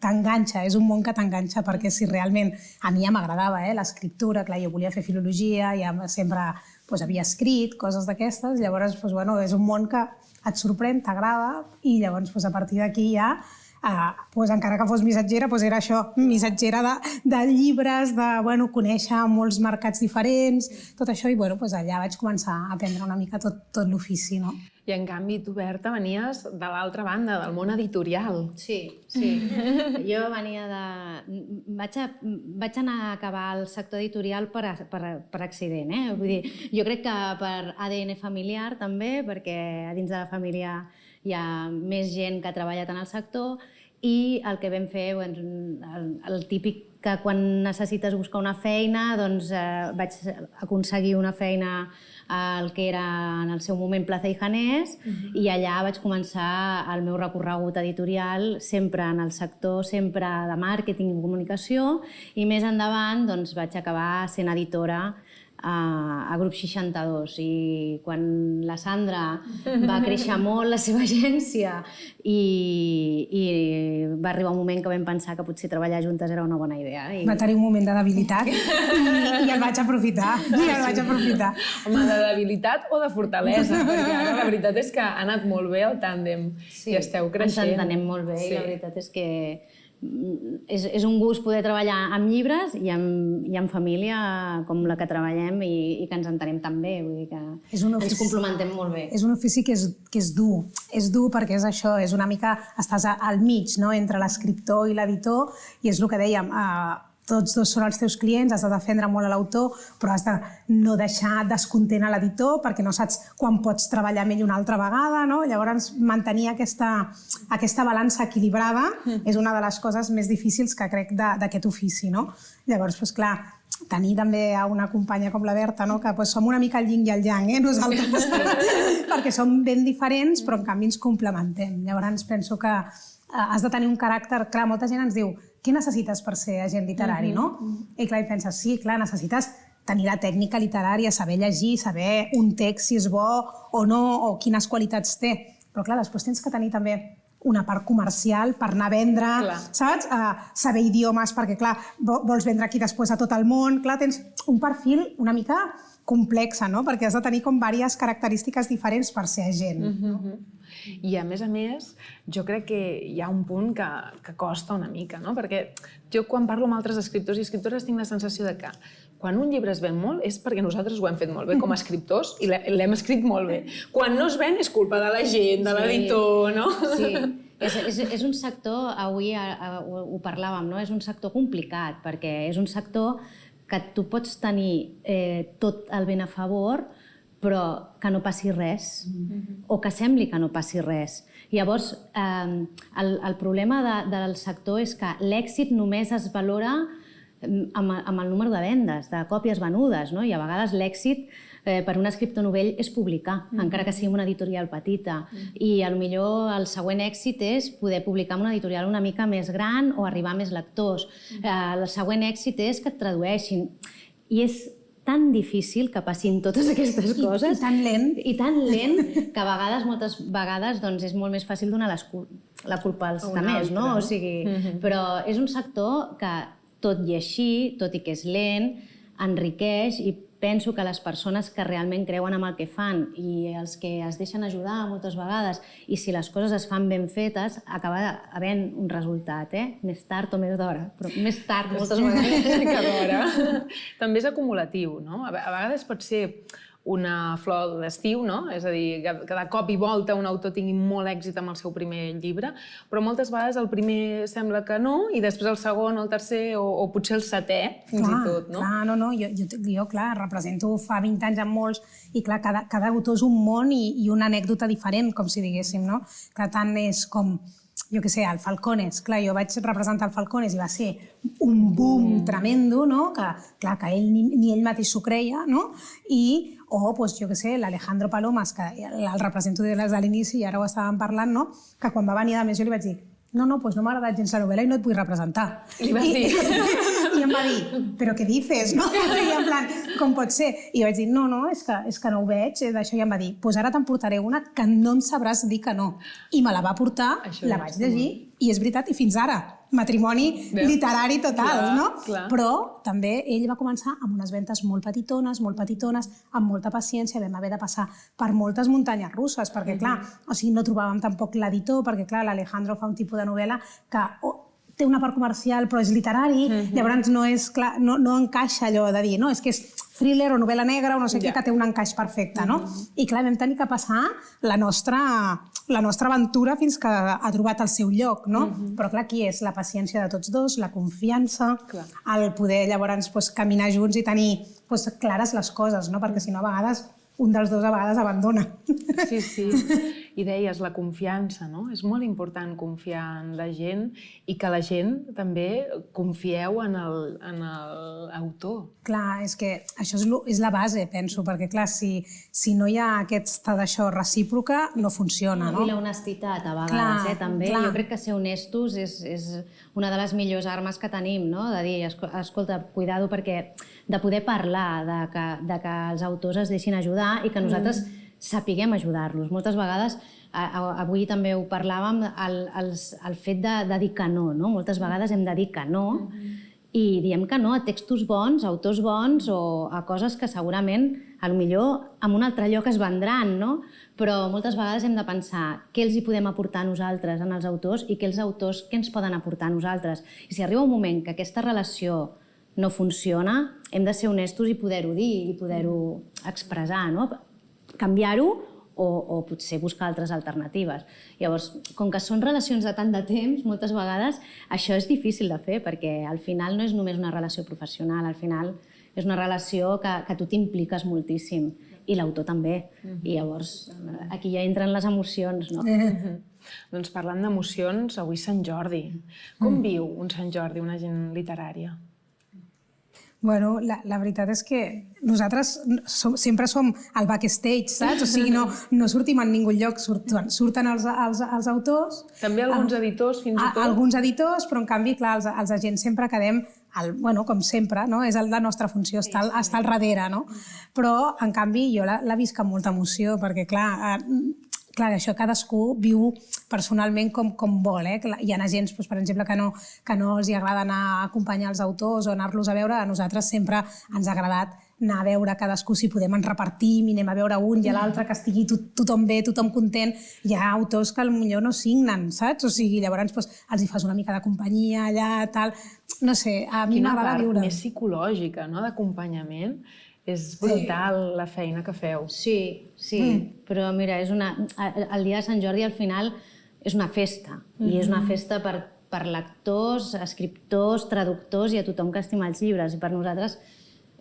R: t'enganxa, és un món que t'enganxa perquè si realment a mi ja m'agradava l'escriptura, clar, jo volia fer filologia, ja sempre havia escrit coses d'aquestes, llavors és un món que et sorprèn, t'agrada i llavors a partir d'aquí ja encara que fos missatgera, era això, missatgera de llibres, de conèixer molts mercats diferents, tot això, i allà vaig començar a aprendre una mica tot l'ofici, no?
A: I en canvi tu, Berta, venies de l'altra banda, del món editorial.
S: Sí. Jo venia de... Vaig anar a acabar el sector editorial per accident, eh? Vull dir, jo crec que per ADN familiar també, perquè a dins de la família hi ha més gent que ha treballat en el sector, i el que vam fer, el típic que quan necessites buscar una feina, doncs vaig aconseguir una feina al que era en el seu moment Plaza i Janés, i allà vaig començar el meu recorregut editorial, sempre en el sector, sempre de màrqueting i comunicació, i més endavant doncs, vaig acabar sent editora a Grup 62, i quan la Sandra va créixer molt la seva agència i va arribar un moment que vam pensar que potser treballar juntes era una bona idea.
R: Va tenir un moment de debilitat i el vaig aprofitar.
A: Home, de debilitat o de fortalesa, perquè ara la veritat és que ha anat molt bé el tàndem i esteu creixent.
S: Ens entenem molt bé i la veritat és que és un gust poder treballar amb llibres i amb família com la que treballem i que ens entenem tan bé, vull dir que ens complementem molt bé.
R: És un ofici que és dur. És dur perquè és això, és una mica... Estàs al mig, no?, entre l'escriptor i l'editor, i és el que dèiem, tots dos són els teus clients, has de defendre molt a l'autor, però has de no deixar descontent a l'editor perquè no saps quan pots treballar amb ell una altra vegada, no? Llavors, mantenir aquesta balança equilibrada és una de les coses més difícils que crec d'aquest ofici, no? Llavors, doncs clar, tenir també una companya com la Berta, que som una mica el yin i el yang, nosaltres, perquè som ben diferents, però en canvi ens complementem. Llavors, penso que has de tenir un caràcter... Clar, molta gent ens diu què necessites per ser agent literari, no? I clar, i penses, sí, clar, necessites tenir la tècnica literària, saber llegir, saber un text si és bo o no, o quines qualitats té. Però clar, després tens que tenir també una part comercial per anar a vendre, saps? Saber idiomes, perquè clar, vols vendre aquí després a tot el món. Clar, tens un perfil una mica complex, no? Perquè has de tenir com diverses característiques diferents per ser agent.
A: I a més, jo crec que hi ha un punt que costa una mica, no? Perquè jo quan parlo amb altres escriptors i escriptores tinc la sensació de que quan un llibre es ven molt és perquè nosaltres ho hem fet molt bé com a escriptors i l'hem escrit molt bé. Quan no es ven és culpa de la gent, de l'editor, no?
S: Sí, és un sector, avui ho parlàvem, no? És un sector complicat perquè és un sector que tu pots tenir tot el ben a favor, però que no passi res, o que sembli que no passi res. Llavors, el problema del sector és que l'èxit només es valora amb el número de vendes, de còpies venudes, i a vegades l'èxit per un escriptor novell és publicar, encara que sigui una editorial petita. I potser el següent èxit és poder publicar en una editorial una mica més gran o arribar a més lectors. El següent èxit és que et tradueixin. I és tan difícil que passin totes aquestes coses.
R: I tan lent.
S: I tan lent que a vegades, moltes vegades, és molt més fàcil donar la culpa als altres, no? O sigui, però és un sector que, tot i així, tot i que és lent, enriqueix, i penso que les persones que realment creuen en el que fan i els que es deixen ajudar moltes vegades, i si les coses es fan ben fetes, acaba havent un resultat, més tard o més d'hora, però més tard moltes vegades
A: que d'hora. També és acumulatiu, no? A vegades pot ser una flor d'estiu, no? És a dir, que de cop i volta un autor tingui molt èxit amb el seu primer llibre, però moltes vegades el primer sembla que no, i després el segon, el tercer, o potser el setè, fins i tot, no?
R: Clar, no, jo, clar, represento fa 20 anys amb molts, i clar, cada autor és un món i una anècdota diferent, com si diguéssim, no? Que tant és com, jo què sé, el Falcones. Clar, jo vaig representar el Falcones i va ser un boom tremendo, no? Que, clar, que ell ni ell mateix s'ho creia, no? O, jo què sé, l'Alejandro Palomas, que el represento des de l'inici i ara ho estàvem parlant, no? Que quan va venir, a més, jo li vaig dir no m'ha agradat gens la novel·la i no et vull representar.
A: Li vas dir?
R: I em va dir, però què dices, no? I en plan, com pot ser? I jo vaig dir, no, és que no ho veig, d'això, i em va dir, doncs ara te'n portaré una que no em sabràs dir que no. I me la va portar, la vaig llegir, i és veritat, i fins ara, matrimoni literari total, no? Però també ell va començar amb unes ventes molt petitones, amb molta paciència, vam haver de passar per moltes muntanyes russes, perquè clar, o sigui, no trobàvem tampoc l'editor, perquè clar, l'Alejandro fa un tipus de novel·la que té una part comercial però és literari, llavors no encaixa allò de dir, no, és que és thriller o novel·la negra o no sé què, que té un encaix perfecte, no? I clar, vam tenir que passar la nostra aventura fins que ha trobat el seu lloc, no? Però clar, aquí és la paciència de tots dos, la confiança, el poder llavors caminar junts i tenir clares les coses, no? Perquè si no a vegades un dels dos a vegades abandona.
A: Sí. I deies la confiança, no? És molt important confiar en la gent i que la gent també confieu en l'autor.
R: Clar, és que això és la base, penso, perquè clar, si no hi ha aquesta d'això recíproca, no funciona, no?
S: I l'honestitat, a vegades, també. Jo crec que ser honestos és una de les millors armes que tenim, no? De dir, escolta, cuidado, perquè de poder parlar, de que els autors es deixin ajudar i que nosaltres sapiguem ajudar-los. Moltes vegades, avui també ho parlàvem, el fet de dir que no, no? Moltes vegades hem de dir que no i diem que no a textos bons, a autors bons o a coses que segurament, potser en un altre lloc es vendran, no? Però moltes vegades hem de pensar què els hi podem aportar nosaltres en els autors i què els autors què ens poden aportar a nosaltres. I si arriba un moment que aquesta relació no funciona, hem de ser honestos i poder-ho dir i poder-ho expressar, no? Canviar-ho o potser buscar altres alternatives. Llavors, com que són relacions de tant de temps, moltes vegades això és difícil de fer perquè al final no és només una relació professional, al final és una relació que tu t'impliques moltíssim i l'autor també. I llavors aquí ja entren les emocions, no?
A: Doncs parlant d'emocions, avui Sant Jordi. Com viu un Sant Jordi, una gent literària?
R: Bueno, la veritat és que nosaltres sempre som al backstage, saps? O sigui, no sortim en ningú lloc, surten els autors...
A: També alguns editors, fins i tot?
R: Alguns editors, però en canvi, clar, els agents sempre quedem, com sempre, és la nostra funció, estar al darrere, no? Però, en canvi, jo la visc amb molta emoció, perquè, clar, això cadascú viu personalment com vol. Hi ha agents, per exemple, que no els agrada anar a acompanyar els autors o anar-los a veure. A nosaltres sempre ens ha agradat anar a veure cadascú, si podem ens repartim i anem a veure un i l'altre, que estigui tothom bé, tothom content. Hi ha autors que potser no signen, saps? O sigui, llavors els hi fas una mica de companyia allà, tal... No sé, a mi m'agrada viure.
A: Quina part més psicològica, d'acompanyament. És brutal la feina que feu.
S: Sí, però mira, el dia de Sant Jordi al final és una festa, i és una festa per lectors, escriptors, traductors i a tothom que estima els llibres. I per nosaltres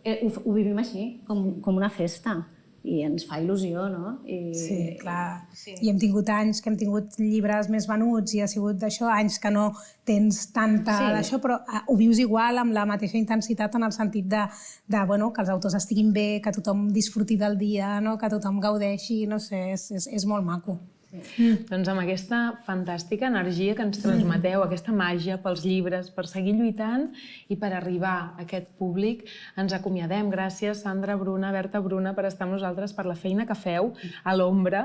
S: ho vivim així, com una festa. I ens fa il·lusió, no?
R: Sí, clar. I hem tingut anys que hem tingut llibres més venuts i ha sigut d'això, anys que no tens tanta d'això, però ho vius igual amb la mateixa intensitat en el sentit que els autors estiguin bé, que tothom disfruti del dia, que tothom gaudeixi, no sé, és molt maco.
A: Doncs amb aquesta fantàstica energia que ens transmeteu, aquesta màgia pels llibres, per seguir lluitant i per arribar a aquest públic, ens acomiadem. Gràcies, Sandra, Bruna, Berta, Bruna, per estar amb nosaltres, per la feina que feu a l'ombra,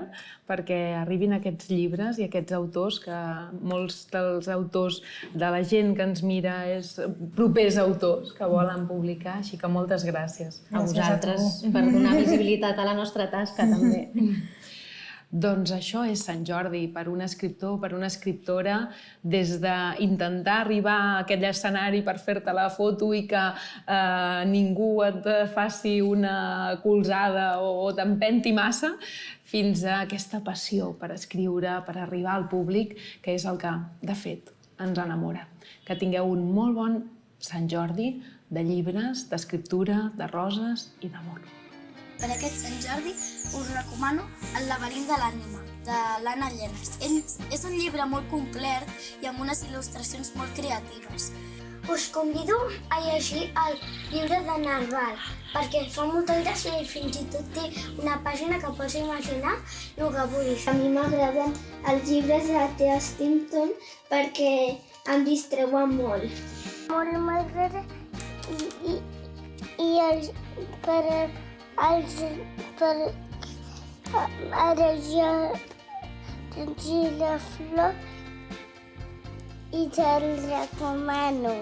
A: perquè arribin aquests llibres i aquests autors, que molts dels autors de la gent que ens mira és propers autors que volen publicar, així que moltes gràcies.
S: A vosaltres, per donar visibilitat a la nostra tasca, també.
A: Doncs això és Sant Jordi per un escriptor, per una escriptora, des d'intentar arribar a aquell escenari per fer-te la foto i que ningú et faci una colzada o t'empenti massa, fins a aquesta passió per escriure, per arribar al públic, que és el que, de fet, ens enamora. Que tingueu un molt bon Sant Jordi de llibres, d'escriptura, de roses i d'amor.
I: Per aquest Sant Jordi us recomano El laberint de l'ànima, de l'Anna Llenas. És un llibre molt complet i amb unes il·lustracions molt creatives. Us convido a llegir el llibre de Narval, perquè fa molta gràcia i fins i tot té una pàgina que pots imaginar el que vulguis. A mi m'agraden els llibres de Tea Stimpton perquè em distreuen molt. Molt m'agrada
H: per arejar la flor i te'l recomano.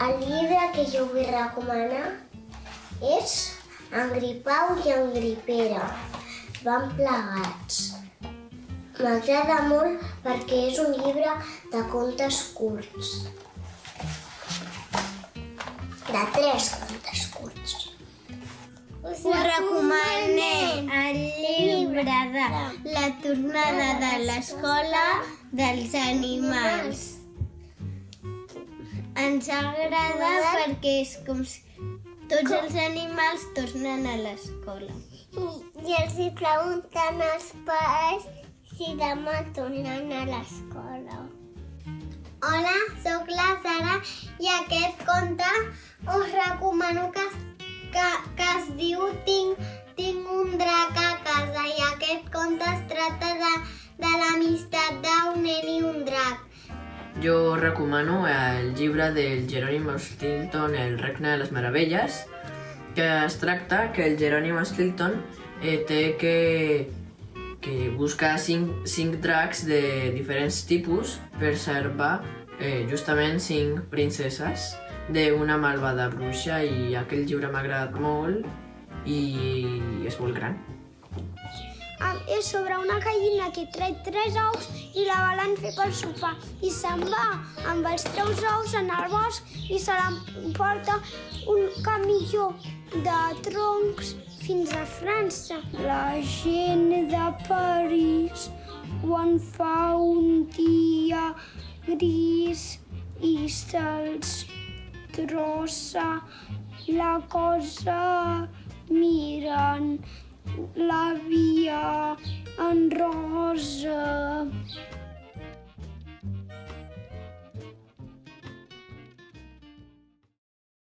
H: El llibre que jo vull recomanar és En Gripau i en Gripera. Van plegats. M'agrada molt perquè és un llibre de contes curts. De 3 contes curts. Us recomanem el llibre de La tornada de l'escola dels animals. Ens agrada perquè és com si tots els animals tornen a l'escola. I els pregunten als pares si demà tornen a l'escola. Hola, sóc la Sara i aquest conte us recomano que es diu Tinc un drac a casa i aquest conte es tracta de l'amistat d'un nen i un drac.
T: Jo recomano el llibre del Jerònim Stilton, El regne de les meravelles, que es tracta que el Jerònim Stilton té que buscar 5 dracs de diferents tipus per salvar justament 5 princeses d'una malvada bruixa, i aquell llibre m'ha agradat molt i és molt gran.
H: És sobre una gallina que treu 3 ous i la volen fer pel sopar. I se'n va amb els 3 ous en el bosc i se l'emporta un camió de troncs fins a França. La gent de París quan fa un dia gris i se'ls trossa la cosa, miren la via en rosa.